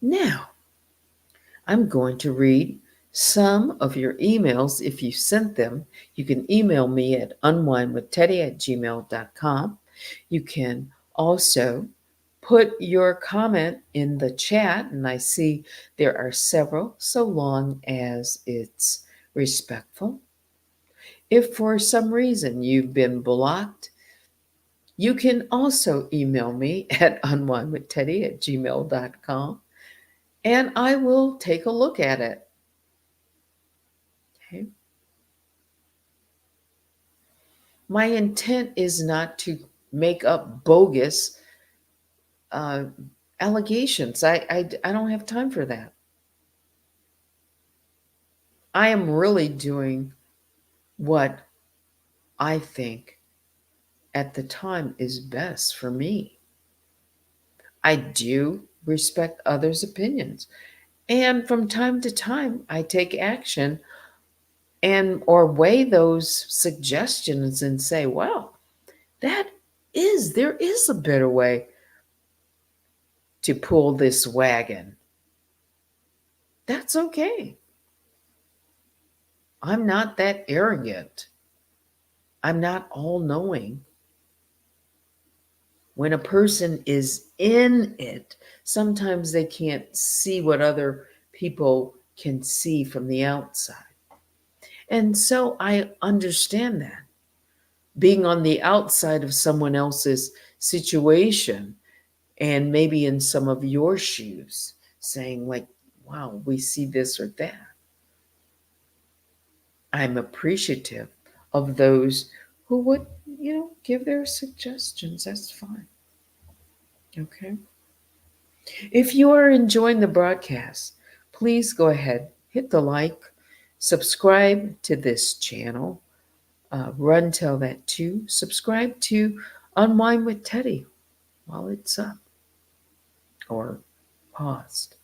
Now, I'm going to read some of your emails if you sent them. You can email me at unwindwithteddy@gmail.com. You can also put your comment in the chat, and I see there are several, so long as it's respectful. If for some reason you've been blocked, you can also email me at unwindwithteddy@gmail.com, and I will take a look at it. Okay. My intent is not to make up bogus allegations. I don't have time for that. I am really doing what I think at the time is best for me. I do respect others' opinions. And from time to time, I take action and or weigh those suggestions and say, well, there is a better way to pull this wagon. That's okay. I'm not that arrogant. I'm not all knowing. When a person is in it, sometimes they can't see what other people can see from the outside. And so I understand that. Being on the outside of someone else's situation and maybe in some of your shoes, saying, like, wow, we see this or that. I'm appreciative of those who would, give their suggestions. That's fine. Okay. If you are enjoying the broadcast, please go ahead, hit the like, subscribe to this channel, run tell that too, subscribe to Unwind with Teddy while it's up, or paused.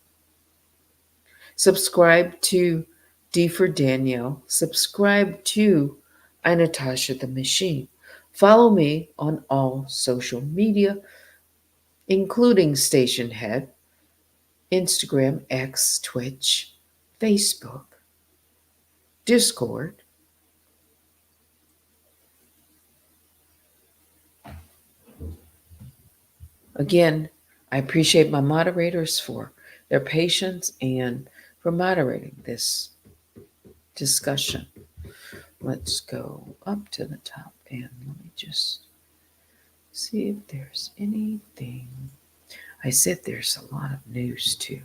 Subscribe to D for Danielle. Subscribe to Natasha the Machine. Follow me on all social media, including Station Head, Instagram, X, Twitch, Facebook, Discord. Again, I appreciate my moderators for their patience and for moderating this discussion. Let's go up to the top and let me just see if there's anything. I said there's a lot of news too.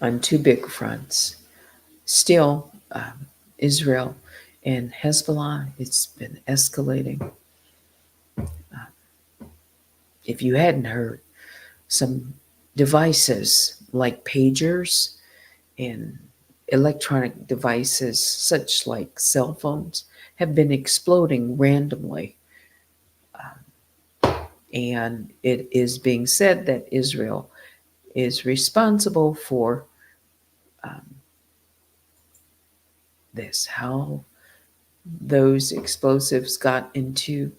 On two big fronts. Still, Israel and Hezbollah, it's been escalating. If you hadn't heard, some devices like pagers and electronic devices, such like cell phones, have been exploding randomly. And it is being said that Israel is responsible for um, this, how those explosives got into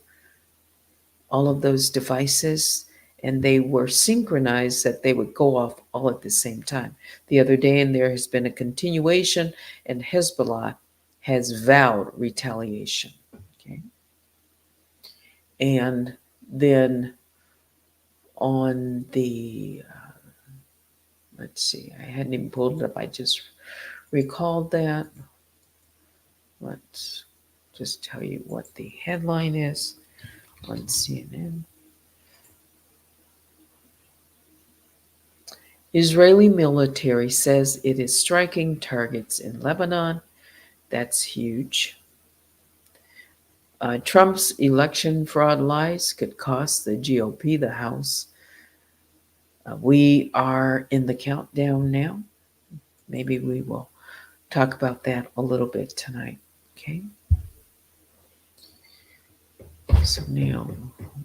all of those devices, and they were synchronized that they would go off all at the same time the other day. And there has been a continuation, and Hezbollah has vowed retaliation. Okay. And then on the, let's see, I hadn't even pulled it up, I just recalled that. Let's just tell you what the headline is on CNN. Israeli military says it is striking targets in Lebanon. That's huge. Trump's election fraud lies could cost the GOP the House. We are in the countdown now. Maybe we will talk about that a little bit tonight. Okay. So now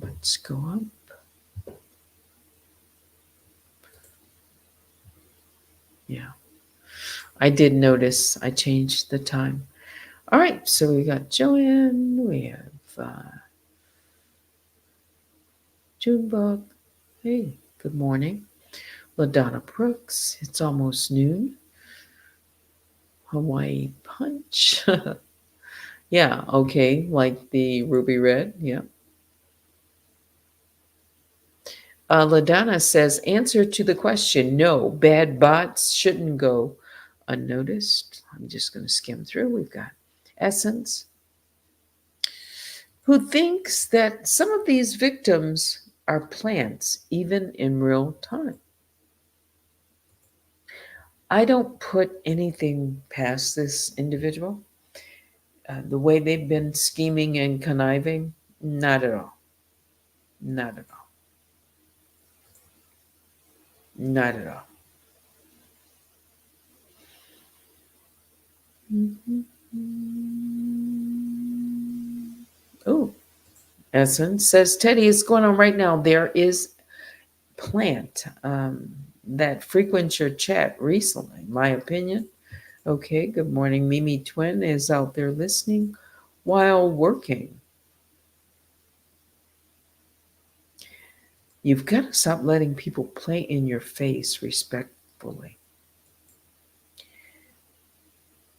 let's go up. Yeah. I did notice I changed the time. All right. So we got Joanne. We have Junebug. Hey, good morning. LaDonna Brooks. It's almost noon. Hawaii Punch. Yeah, okay. Like the ruby red. Yeah. LaDonna says, answer to the question, no, bad bots shouldn't go unnoticed. I'm just going to skim through. We've got Essence, who thinks that some of these victims are plants, even in real time. I don't put anything past this individual. The way they've been scheming and conniving, not at all. Not at all. Not at all. Oh, Essence says, Teddy, is going on right now. There is plant that frequents your chat recently, my opinion. Okay, good morning. Mimi Twin is out there listening while working. You've got to stop letting people play in your face respectfully.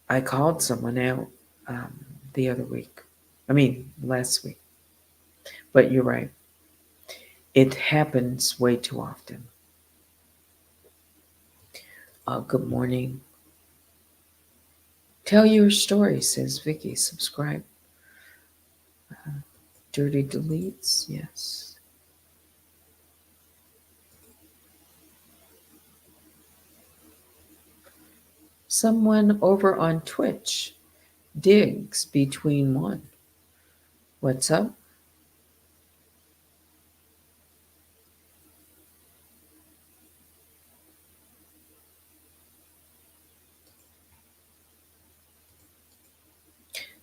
I called someone out the other week. Last week. But you're right. It happens way too often. Good morning. Tell your story, says Vicky. Subscribe. Dirty deletes, yes. Someone over on Twitch digs between one. What's up?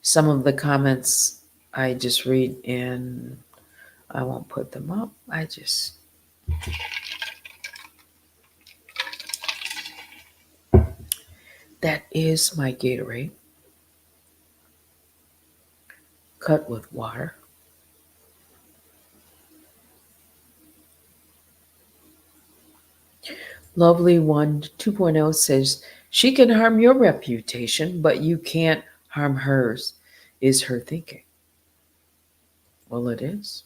Some of the comments I just read in I won't put them up. That is my Gatorade cut with water. Lovely One 2.0 says, she can harm your reputation, but you can't harm hers, is her thinking. Well, it is.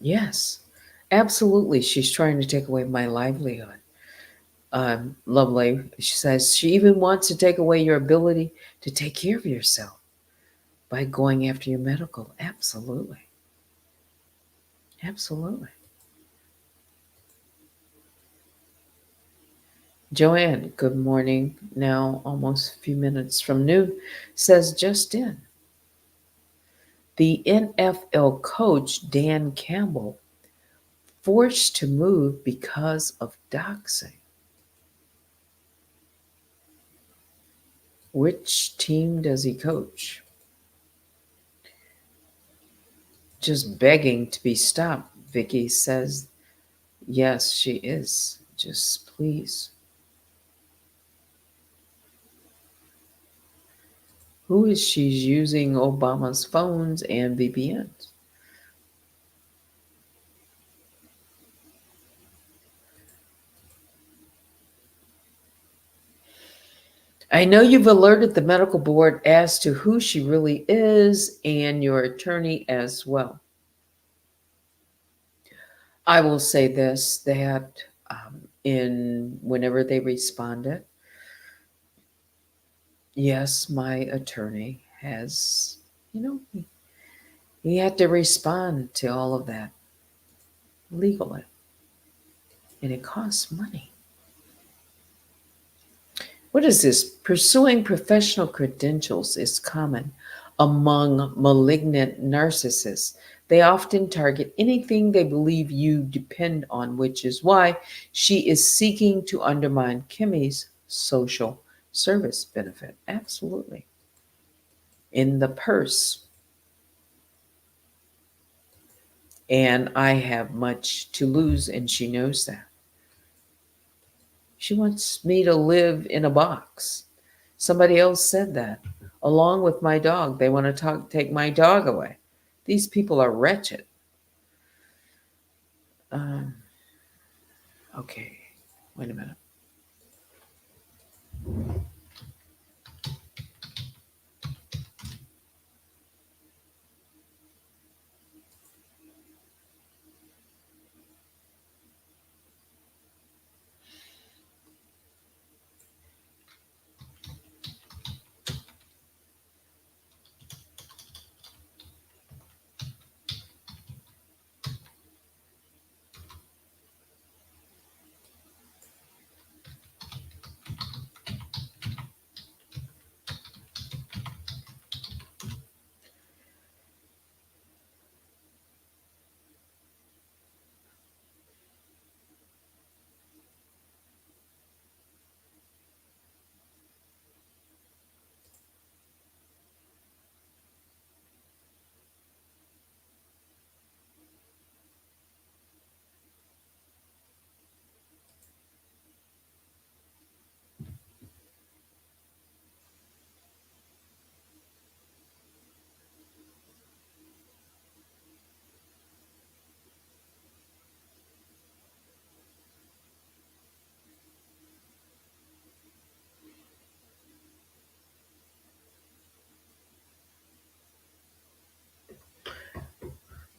Yes, absolutely. She's trying to take away my livelihood. Lovely, she says, she even wants to take away your ability to take care of yourself by going after your medical. Absolutely. Absolutely. Joanne, good morning. Now, almost a few minutes from noon, says just in. The NFL coach, Dan Campbell, forced to move because of doxing. Which team does he coach? Just begging to be stopped, Vicky says. Yes, she is. Just please. Who is she's using Obama's phones and VPNs? I know you've alerted the medical board as to who she really is and your attorney as well. I will say this, that in whenever they responded, yes, my attorney has, he had to respond to all of that legally, and it costs money. What is this? Pursuing professional credentials is common among malignant narcissists. They often target anything they believe you depend on, which is why she is seeking to undermine Kimmy's social service benefit. Absolutely. In the purse. And I have much to lose, and she knows that. She wants me to live in a box. Somebody else said that. Along with my dog, they want to take my dog away. These people are wretched. Um, okay, wait a minute.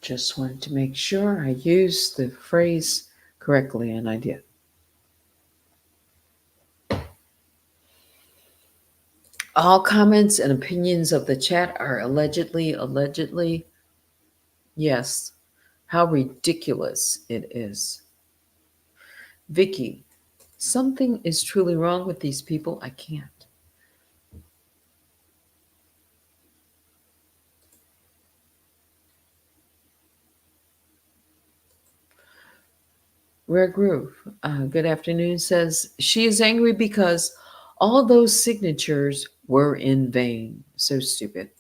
Just wanted to make sure I used the phrase correctly, and I did. All comments and opinions of the chat are allegedly. Yes. How ridiculous it is. Vicky, something is truly wrong with these people. I can't. Rare Groove, good afternoon, says she is angry because All those signatures were in vain. So stupid.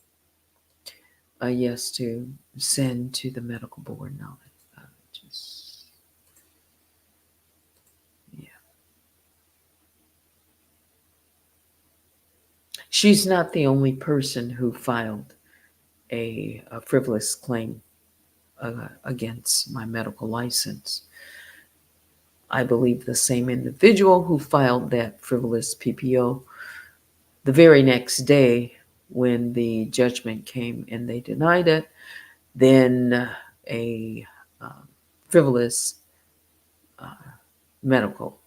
A yes to send to the medical board. No, just yeah. She's not the only person who filed a frivolous claim against my medical license. I believe the same individual who filed that frivolous PPO the very next day when the judgment came and they denied it, then a uh, frivolous uh, medical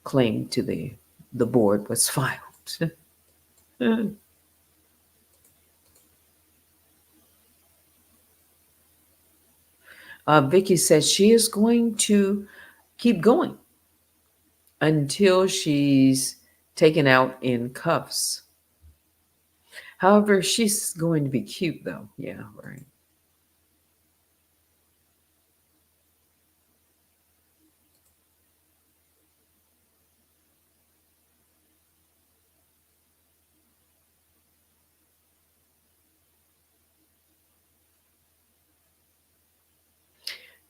claim to the board was filed. Vicky says she is going to keep going until she's taken out in cuffs. However, she's going to be cute though. Yeah, right.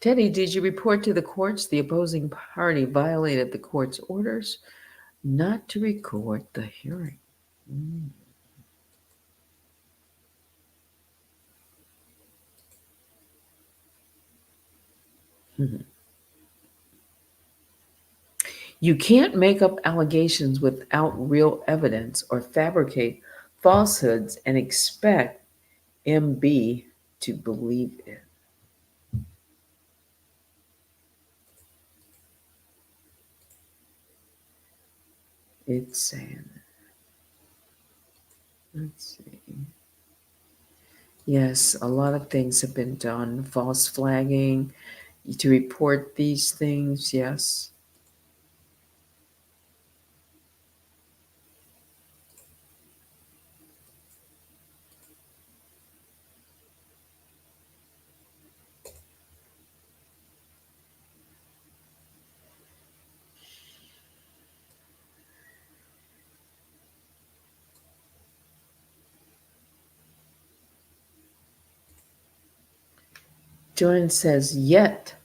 Teddy, did you report to the courts the opposing party violated the court's orders not to record the hearing? Mm. Mhm. You can't make up allegations without real evidence or fabricate falsehoods and expect MB to believe it. It's saying, let's see. Yes, a lot of things have been done. False flagging to report these things. Yes. Joanne says, yet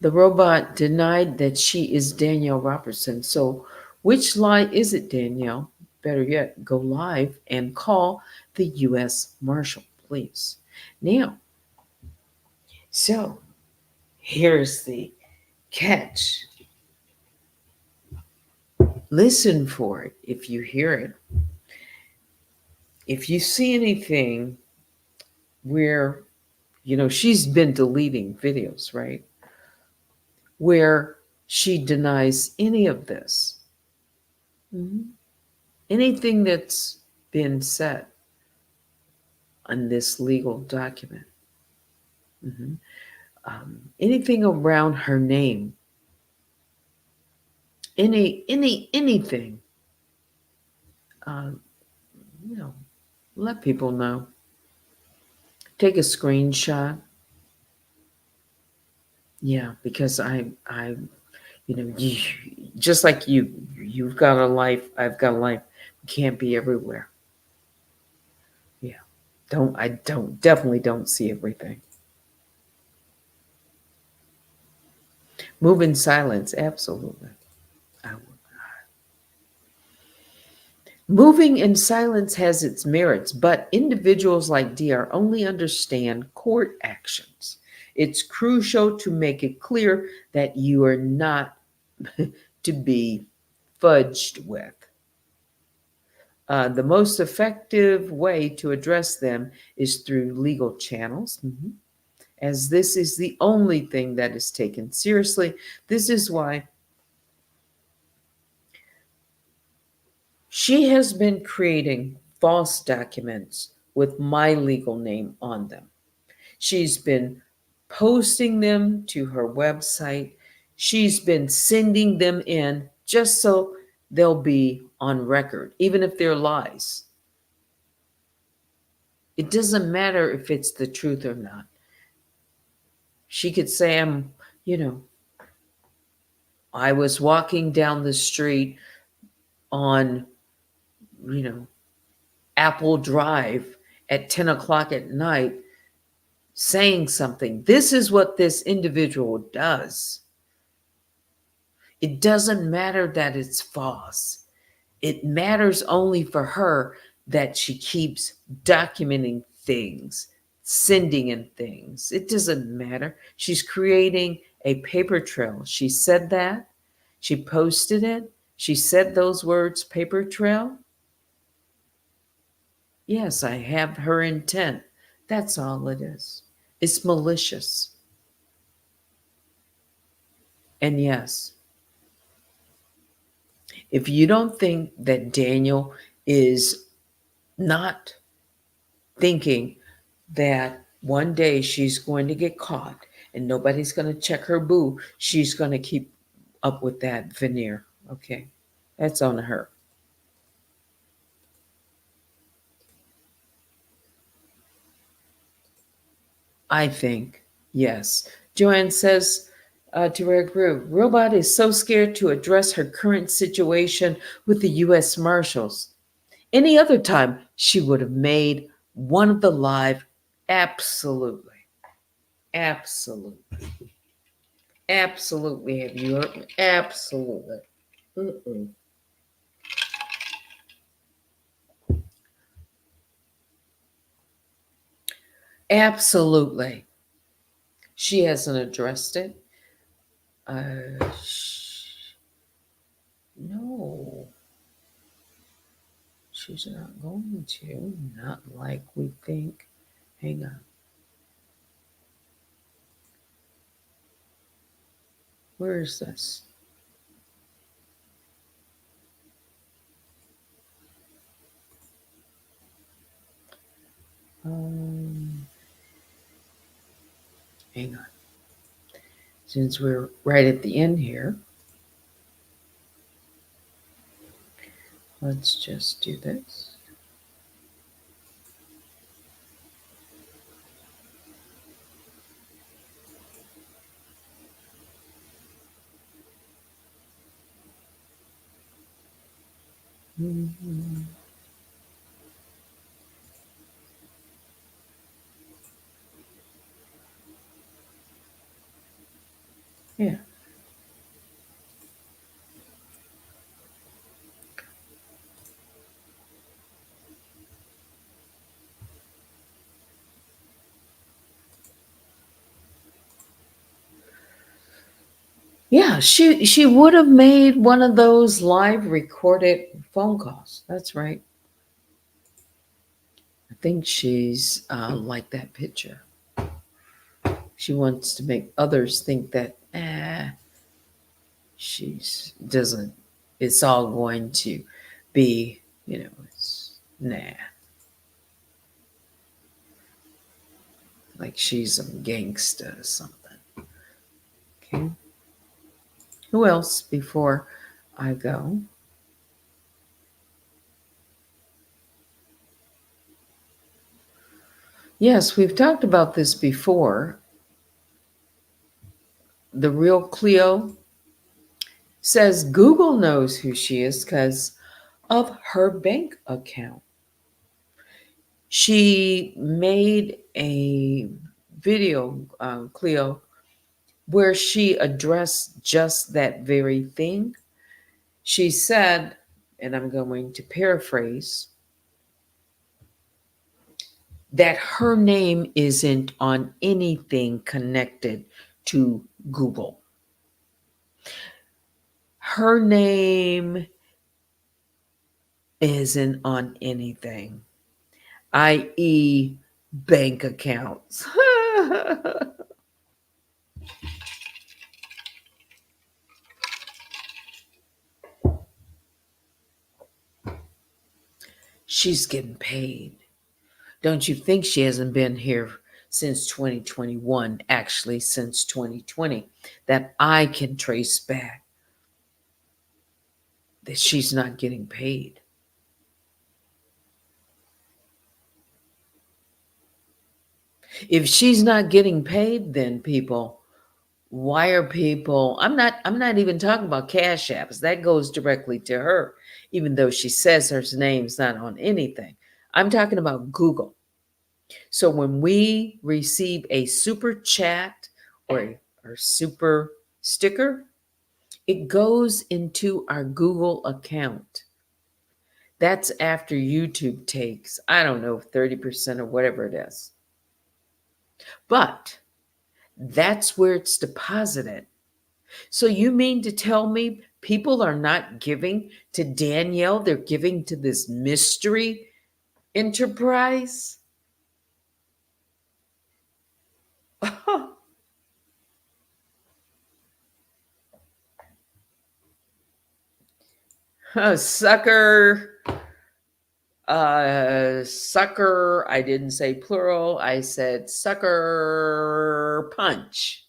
the robot denied that she is Danielle Robertson. So, which lie is it, Danielle? Better yet, go live and call the U.S. Marshal, please. Now, so here's the catch. Listen for it if you hear it. If you see anything where, she's been deleting videos, right? Where she denies any of this, mhm, anything that's been said on this legal document, mhm, anything around her name, anything, uh, you know, let people know. Take a screenshot. Yeah, because you, just like you've got a life, I've got a life. We can't be everywhere. Yeah, definitely don't see everything. Move in silence, absolutely. I would. Moving in silence has its merits, but individuals like DR only understand court actions. It's crucial to make it clear that you are not to be fudged with. The most effective way to address them is through legal channels, mhm, as this is the only thing that is taken seriously. This is why she has been creating false documents with my legal name on them. She's been posting them to her website. She's been sending them in just so they'll be on record, even if they're lies. It doesn't matter if it's the truth or not. She could say, you know, I was walking down the street on, you know, Apple Drive at 10 o'clock at night saying something. This is what this individual does. It doesn't matter that it's false. It matters only for her that she keeps documenting things, sending in things. It doesn't matter. She's creating a paper trail. She said that. She posted it. She said those words, paper trail. Yes, I have her intent. That's all it is. It's malicious. And yes, if you don't think that Daniel is not thinking that one day she's going to get caught and nobody's going to check her boo, she's going to keep up with that veneer. Okay, that's on her. I think, yes. Joanne says to Rare Groove, Robot is so scared to address her current situation with the U.S. Marshals. Any other time, she would have made one of the live. Absolutely. Absolutely. Absolutely. Have you heard me? Absolutely. Mm-mm. Absolutely. She hasn't addressed it. No, she's not going to. Not like we think. Hang on. Where is this? Um, Hang on. Since we're right at the end here, let's just do this. Mhm. Yeah. Yeah, she would have made one of those live recorded phone calls. That's right. I think she's like that picture. She wants to make others think that she's doesn't. It's all going to be, it's nah, like she's a gangsta or something. Okay. Who else before I go? Yes, we've talked about this before. The real Cleo says Google knows who she is because of her bank account. She made a video, Cleo, where she addressed just that very thing. She said, and I'm going to paraphrase, that her name isn't on anything connected to Google. Her name isn't on anything, i.e., bank accounts. She's getting paid. Don't you think she hasn't been here since 2021, actually, since 2020, that I can trace back that she's not getting paid? If she's not getting paid, then people, Why are people I'm not even talking about cash apps. That goes directly to her, even though she says her name's not on anything. I'm talking about Google. So when we receive a super chat or super sticker, it goes into our Google account. That's after YouTube takes, I don't know, 30% or whatever it is. But that's where it's deposited. So you mean to tell me people are not giving to Danielle? They're giving to this mystery enterprise? Sucker. Sucker. I didn't say plural. I said sucker punch.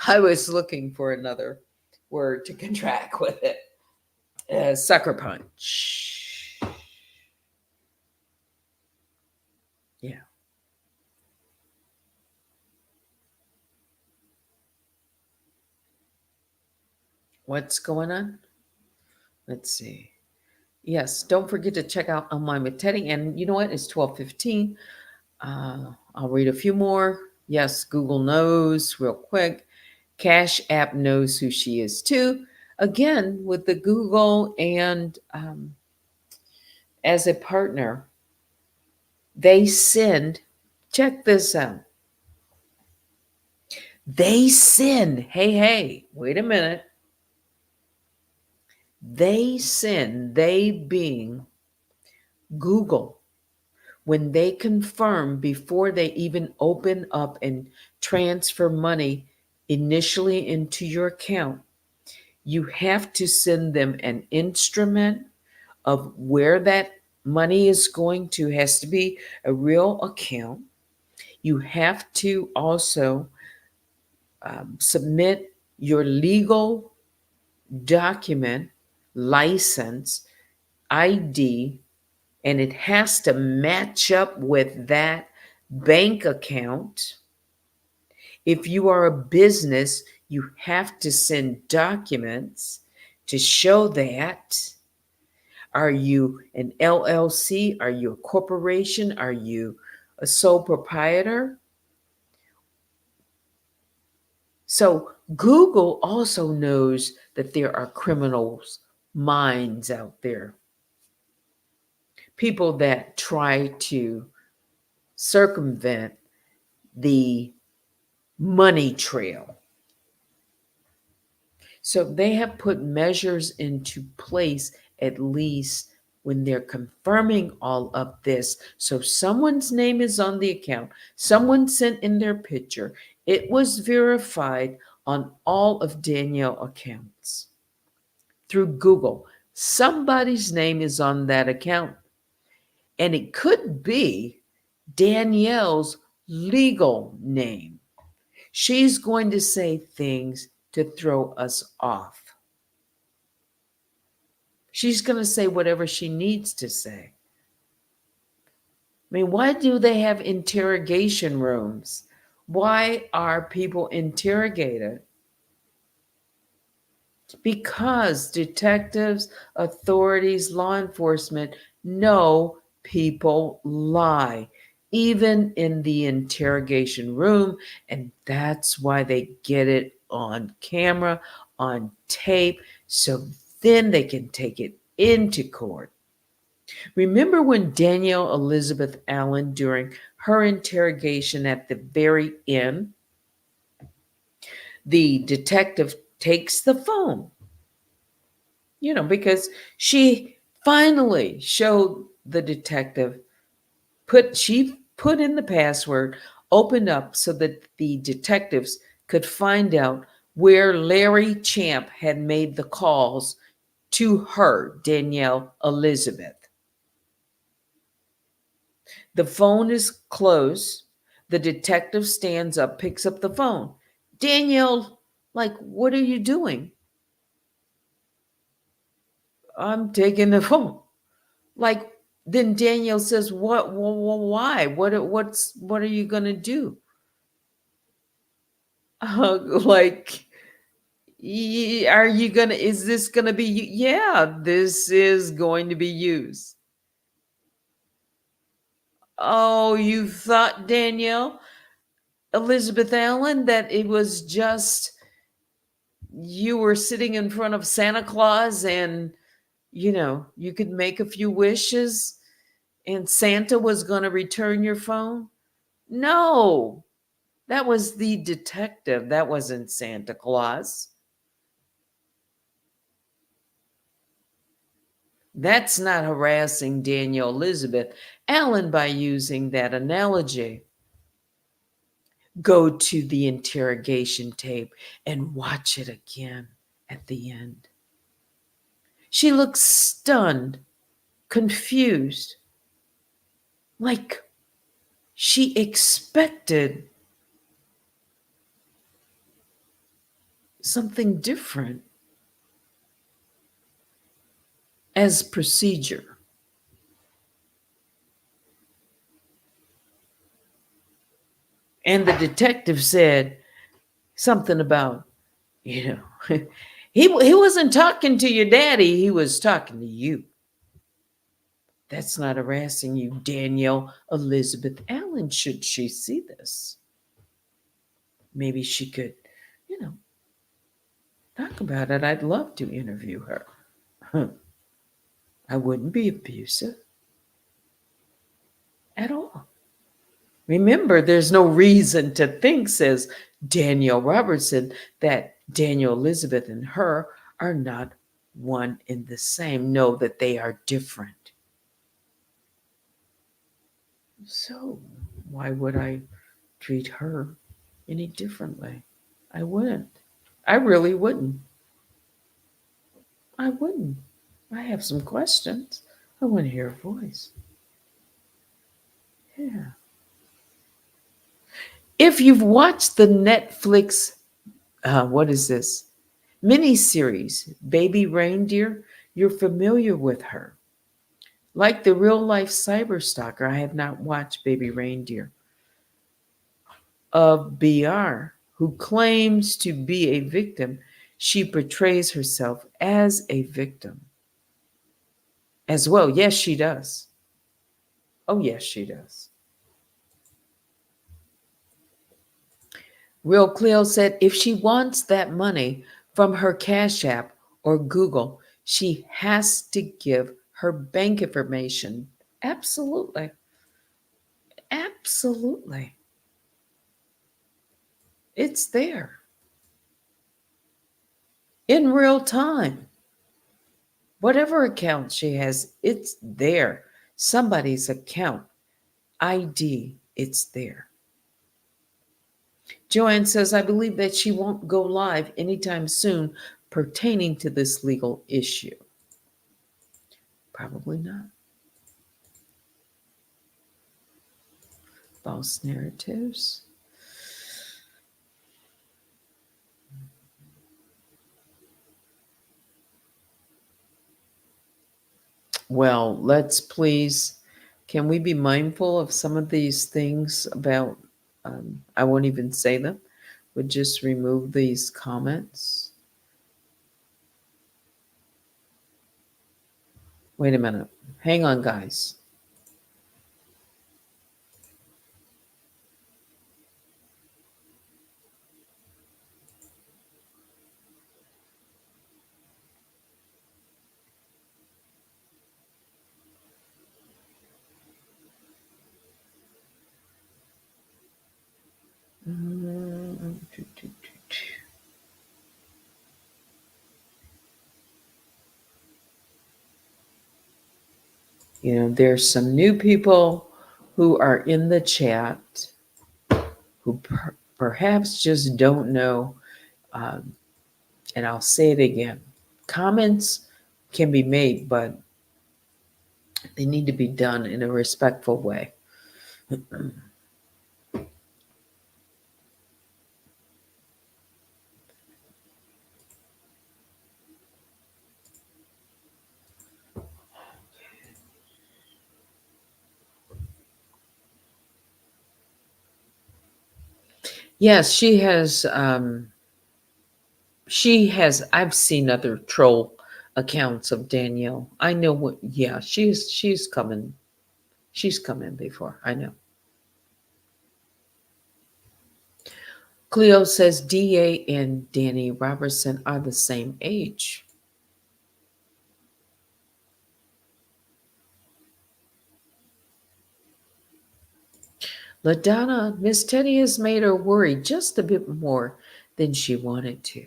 I was looking for another word to contract with it. Sucker punch. Yeah. What's going on? Let's see. Yes, don't forget to check out Online with Teddy. And you know what? It's 12:15. I'll read a few more. Yes, Google knows real quick. Cash App knows who she is too. Again, with the Google and as a partner, they send, check this out. They send, hey, wait a minute. They being Google, when they confirm before they even open up and transfer money initially into your account, you have to send them an instrument of where that money is going to. Has to be a real account. You have to also submit your legal document, license, ID, and it has to match up with that bank account. If you are a business, you have to send documents to show that. Are you an LLC? Are you a corporation? Are you a sole proprietor? So Google also knows that there are criminals minds out there, people that try to circumvent the money trail. So they have put measures into place, at least when they're confirming all of this. So someone's name is on the account, someone sent in their picture, it was verified on all of Danielle accounts through Google. Somebody's name is on that account. And it could be Danielle's legal name. She's going to say things to throw us off. She's going to say whatever she needs to say. I mean, why do they have interrogation rooms? Why are people interrogated? Because detectives, authorities, law enforcement know people lie, even in the interrogation room. And that's why they get it on camera, on tape, so then they can take it into court. Remember when Danielle Elizabeth Allen, during her interrogation at the very end, the detective takes the phone, because she finally showed the detective, she put in the password, opened up so that the detectives could find out where Larry Champ had made the calls to her, Danielle Elizabeth. The phone is closed. The detective stands up, picks up the phone. Danielle, like, what are you doing? I'm taking the phone. Like, then Danielle says, "What? Why? What are you going to do?" Like, are you gonna, is this gonna be, yeah, this is going to be used. Oh, you thought, Danielle, Elizabeth Allen, that it was just you were sitting in front of Santa Claus and, you could make a few wishes and Santa was going to return your phone? No, that was the detective. That wasn't Santa Claus. That's not harassing Daniel Elizabeth Allen by using that analogy. Go to the interrogation tape and watch it again at the end. She looks stunned, confused, like she expected something different as procedure. And the detective said something about, you know, he wasn't talking to your daddy, he was talking to you. That's not harassing you, Danielle Elizabeth Allen, should she see this. Maybe she could, you know, talk about it. I'd love to interview her. I wouldn't be abusive at all. Remember, there's no reason to think, says Danielle Robertson, that Danielle Elizabeth and her are not one and the same. Know that they are different. So, why would I treat her any differently? I wouldn't. I really wouldn't. I wouldn't. I have some questions. I want to hear a voice. Yeah. If you've watched the Netflix, what is this? Miniseries, Baby Reindeer, you're familiar with her. Like the real life cyber stalker, I have not watched Baby Reindeer, of BR, who claims to be a victim. She portrays herself as a victim as well. Yes, she does. Oh, yes, she does. Real Cleo said if she wants that money from her Cash App or Google, she has to give her bank information. Absolutely. Absolutely. It's there in real time. Whatever account she has, it's there. Somebody's account, ID, it's there. Joanne says, I believe that she won't go live anytime soon pertaining to this legal issue. Probably not. False narratives. Well, let's please, can we be mindful of some of these things about, I won't even say them, would just remove these comments. Wait a minute. Hang on, guys. There's some new people who are in the chat who perhaps just don't know. Um, and I'll say it again. Comments can be made, but they need to be done in a respectful way. Yes, she has I've seen other troll accounts of Danielle. I know what yeah, she's coming. She's come in before. I know. Cleo says DA and Danny Robertson are the same age. LaDonna, Miss Teddy has made her worry just a bit more than she wanted to.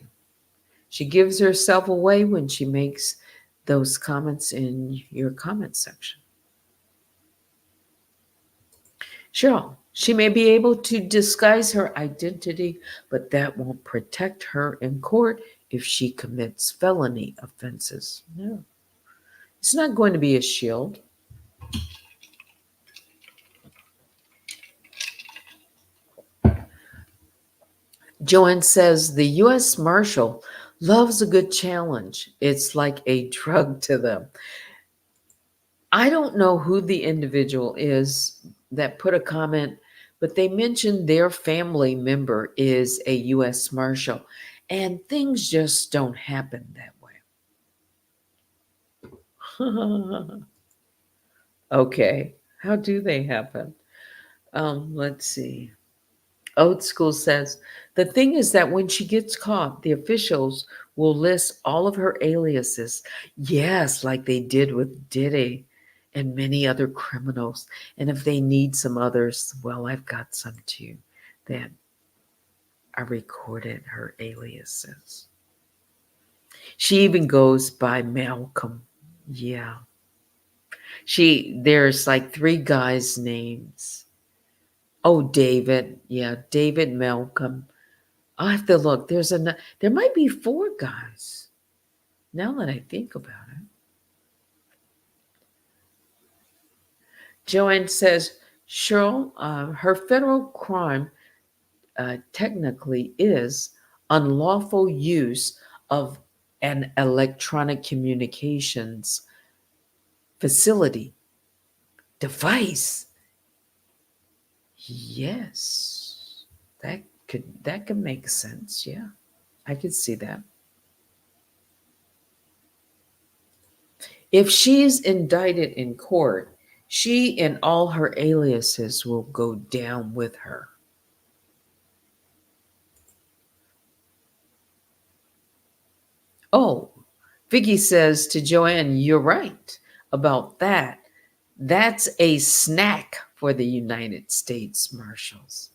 She gives herself away when she makes those comments in your comment section. Sure, she may be able to disguise her identity, but that won't protect her in court if she commits felony offenses. No, it's not going to be a shield. Joanne says the U.S. Marshal loves a good challenge. It's like a drug to them. I don't know who the individual is that put a comment, but they mentioned their family member is a U.S. Marshal, and things just don't happen that way. Okay, how do they happen? Let's see. Old School says the thing is that when she gets caught, the officials will list all of her aliases. Yes, like they did with Diddy and many other criminals. And if they need some others, well, I've got some too that I recorded her aliases. She even goes by Malcolm. Yeah. There's like three guys' names. Oh, David. Yeah, David Malcolm. I have to look. There might be four guys. Now that I think about it, Joanne says, Cheryl, her federal crime technically is unlawful use of an electronic communications facility device. Yes, that could make sense. Yeah, I could see that. If she's indicted in court, she and all her aliases will go down with her. Oh, Vicky says to Joanne, you're right about that. That's a snack for the United States Marshals.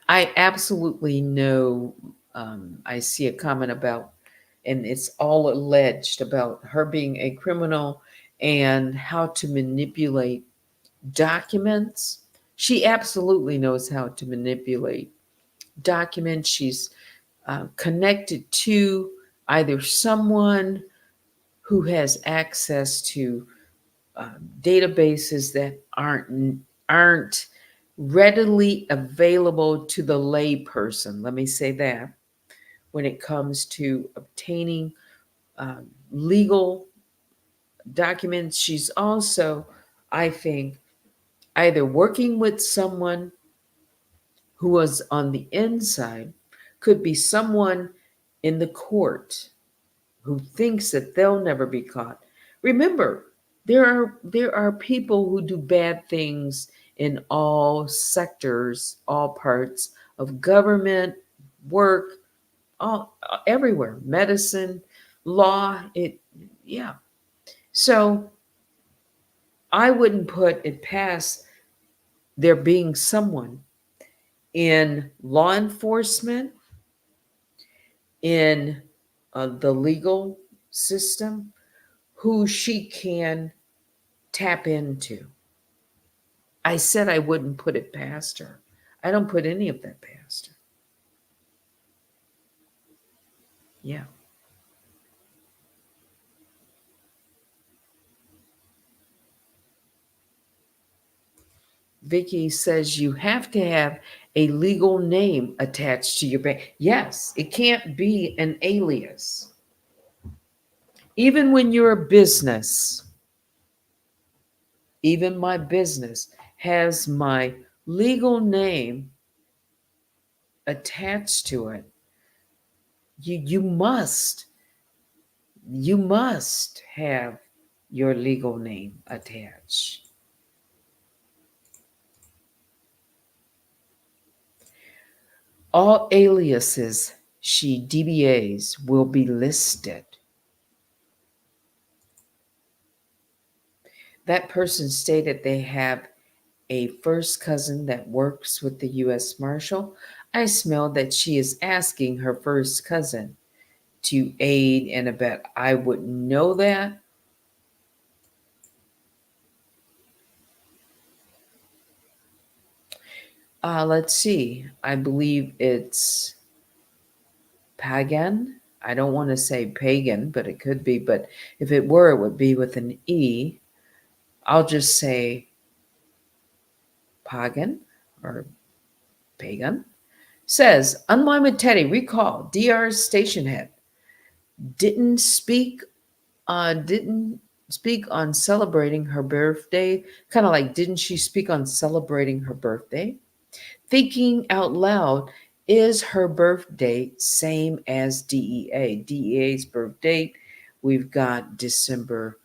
I absolutely know. I see a comment about, and it's all alleged about her being a criminal and how to manipulate documents. She absolutely knows how to manipulate documents. She's connected to either someone who has access to databases that aren't readily available to the layperson. Let me say that when it comes to obtaining legal documents, she's also, I think, either working with someone who was on the inside, could be someone in the court who thinks that they'll never be caught. Remember, there are people who do bad things in all sectors, all parts of government, work, all everywhere, medicine, law, it yeah. So I wouldn't put it past there being someone in law enforcement, in the legal system, who she can tap into. I said I wouldn't put it past her. I don't put any of that past her. Yeah. Vicky says you have to have a legal name attached to your bank. Yes, it can't be an alias. Even when you're a business, even my business has my legal name attached to it. You must have your legal name attached. All aliases she DBAs will be listed. That person stated they have a first cousin that works with the U.S. Marshal. I smell that she is asking her first cousin to aid and abet. I wouldn't know that. Let's see. I believe it's pagan. I don't want to say pagan, but it could be. But if it were, it would be with an E. I'll just say pagan or pagan. Says, Unlimited Teddy, recall DR's station head didn't speak didn't speak on celebrating her birthday. Kind of like, didn't she speak on celebrating her birthday? Thinking out loud, is her birth date same as DEA? DEA's birth date, we've got December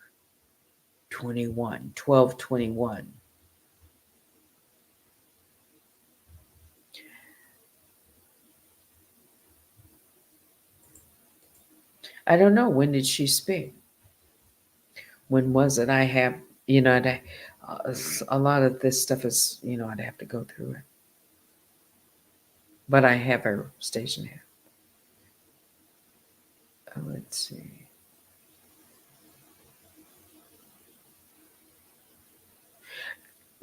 21, 12/21. I don't know. When did she speak? When was it? I have, a lot of this stuff is, I'd have to go through it. But I have her station here. Let's see.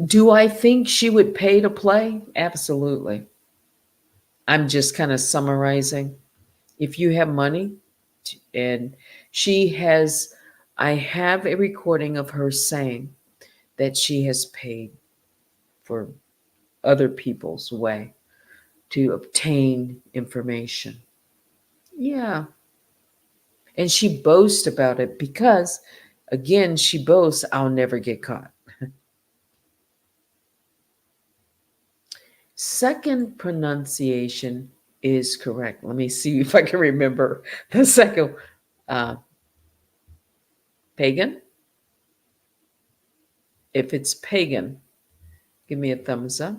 Do I think she would pay to play? Absolutely. I'm just kind of summarizing. If you have money, and she has, I have a recording of her saying that she has paid for other people's way to obtain information. Yeah. And she boasts about it because, again, she boasts, I'll never get caught. Second pronunciation is correct. Let me see if I can remember the second. Uh, pagan. If it's pagan, give me a thumbs up.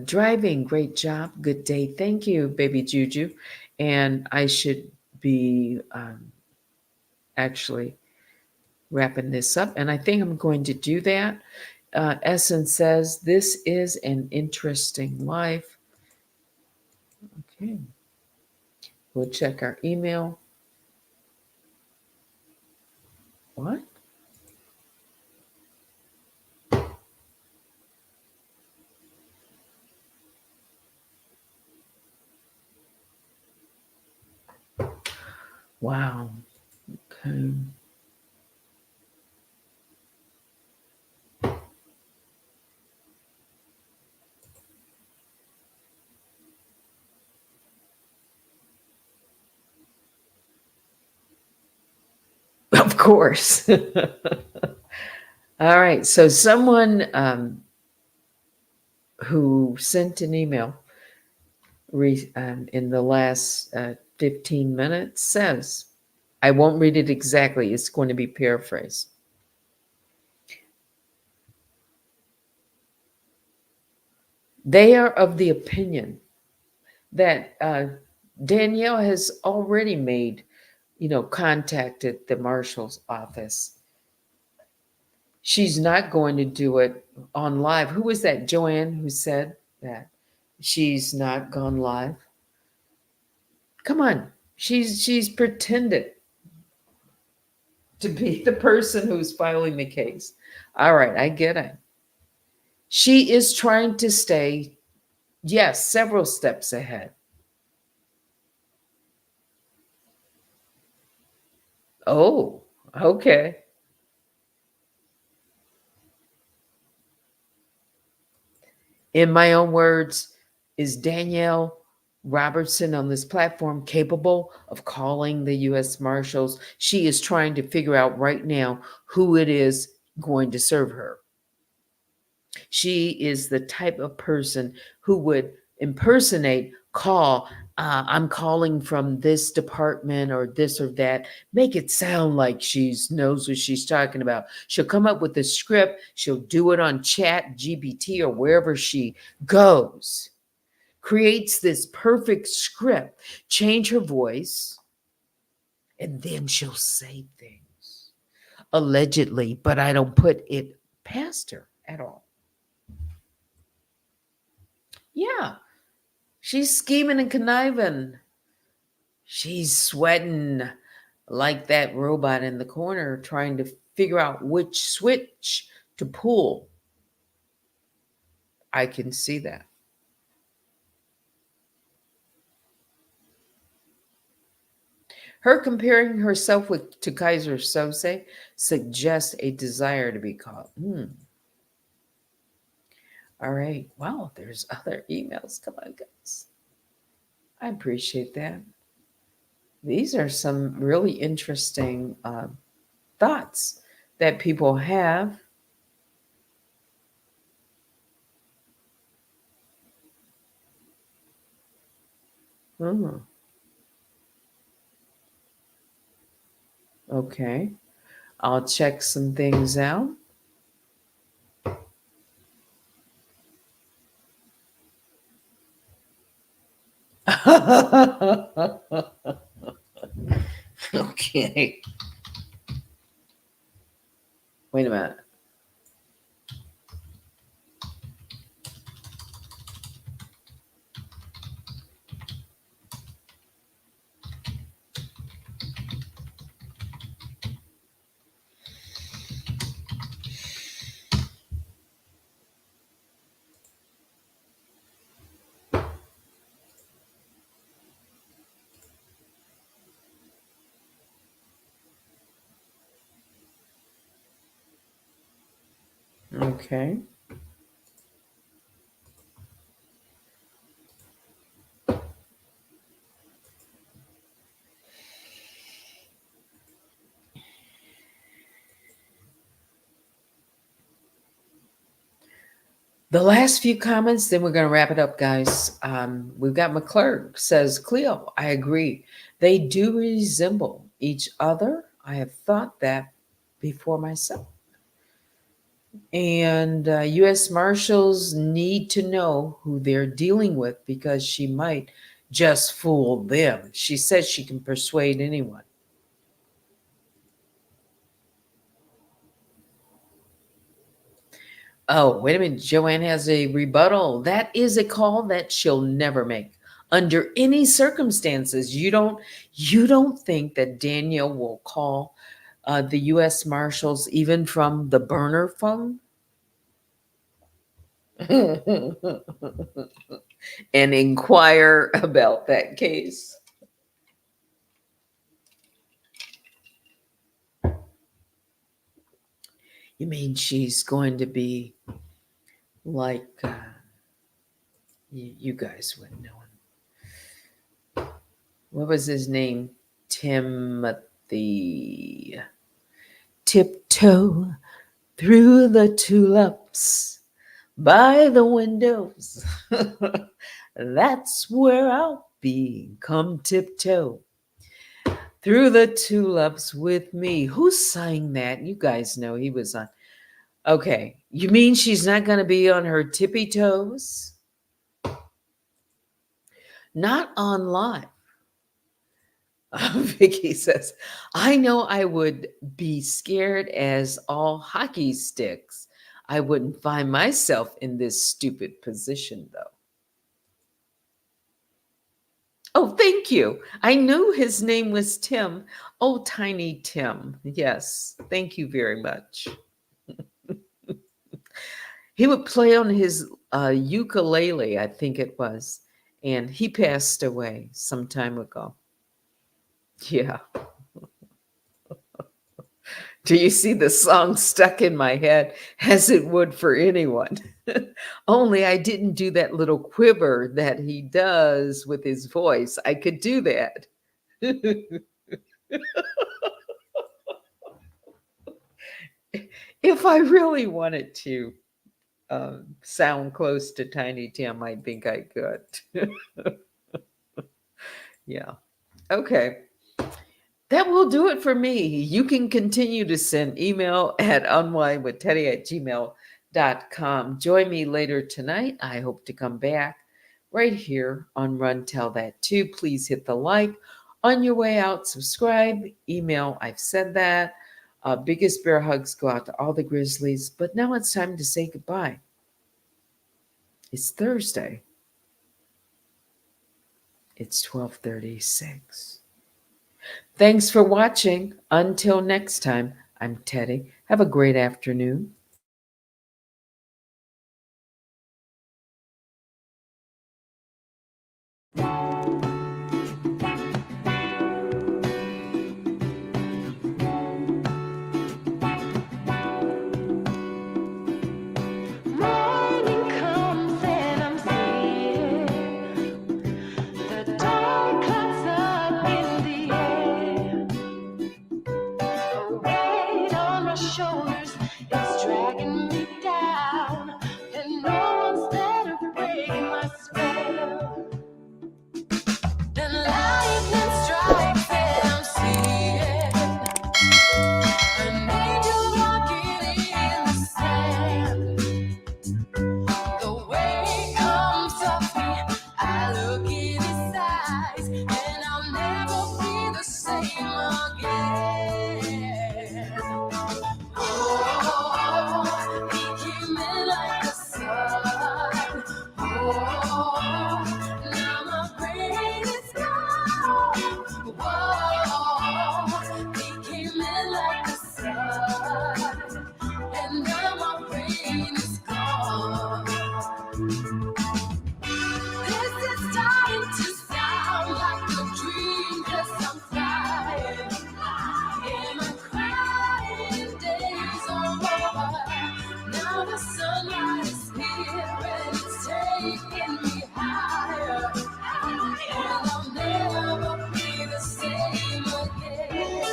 Driving, great job. Good day. Thank you, baby Juju. And I should be actually wrapping this up. And I think I'm going to do that. Essence says, this is an interesting life. Okay. We'll check our email. What? Wow. Okay. Of course. All right. So someone who sent an email in the last 15 minutes says, I won't read it exactly. It's going to be paraphrased. They are of the opinion that Danielle has already made, contacted the marshal's office. She's not going to do it on live. Who was that? Joanne, who said that she's not gone live? Come on. She's pretended to be the person who's filing the case. All right, I get it. She is trying to stay, yes, several steps ahead. Oh, okay. In my own words, is Danielle Robertson on this platform capable of calling the U.S. Marshals. She is trying to figure out right now who it is going to serve her. She is the type of person who would impersonate, call, I'm calling from this department or this or that, make it sound like she knows what she's talking about. She'll come up with a script, she'll do it on Chat, GPT, or wherever she goes, creates this perfect script, change her voice, and then she'll say things. Allegedly, but I don't put it past her at all. Yeah, she's scheming and conniving. She's sweating like that robot in the corner trying to figure out which switch to pull. I can see that. Her comparing herself to Kaiser Sose suggests a desire to be caught. All right. Wow, there's other emails. Come on, guys. I appreciate that. These are some really interesting thoughts that people have. Hmm. Okay. I'll check some things out. Okay. Wait a minute. Okay. The last few comments, then we're going to wrap it up, guys. We've got McClurg says, Cleo, I agree. They do resemble each other. I have thought that before myself. And U.S. Marshals need to know who they're dealing with because she might just fool them. She says she can persuade anyone. Oh, wait a minute. Joanne has a rebuttal. That is a call that she'll never make under any circumstances. You don't think that Danielle will call the U.S. Marshals even from the burner phone and inquire about that case? You mean she's going to be like you guys would know him? What was his name? Timothy. Tiptoe through the tulips by the windows. That's where I'll be. Come tiptoe through the tulips with me. Who sang that? You guys know he was on. Okay. You mean she's not going to be on her tippy toes? Not on live. Vicky says, I know I would be scared as all hockey sticks. I wouldn't find myself in this stupid position, though. Oh, thank you. I knew his name was Tim. Oh, Tiny Tim. Yes, thank you very much. He would play on his ukulele, I think it was, and he passed away some time ago. Yeah. Do you see the song stuck in my head as it would for anyone? Only I didn't do that little quiver that he does with his voice. I could do that. If I really wanted to sound close to Tiny Tim, I think I could. Yeah. Okay. That will do it for me. You can continue to send email at unwindwithteddy@gmail.com. Join me later tonight. I hope to come back right here on Run Tell That Too. Please hit the like. On your way out, subscribe, email. I've said that. Biggest bear hugs go out to all the Grizzlies. But now it's time to say goodbye. It's Thursday. It's 12:36. Thanks for watching. Until next time, I'm Teddy. Have a great afternoon. Morning comes and I'm seeing the dark clouds up in the air. The weight on my shoulders is dragging me down, and no one's there to break my spell. Then lightning strikes and I'm seeing an angel walking in the sand. The way it comes off me, I look in his eyes, and I'll never be the same again. Oh, he came in like the sun. Oh, now my brain is gone. Whoa, he came in like the sun, and now my brain is gone. This is starting to sound like a dream, 'cause I'm flying. And my crying days are over. Now the sunlight is here and it's taking me higher. And I'll never be the same again.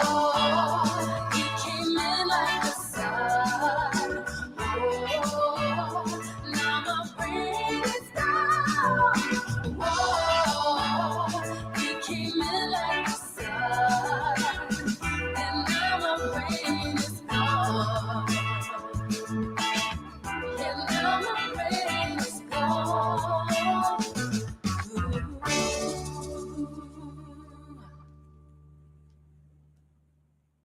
Oh, he came in like the sun. Oh, now my brain is gone. Whoa, he came in like the sun, and now my brain is gone. And now my brain is gone.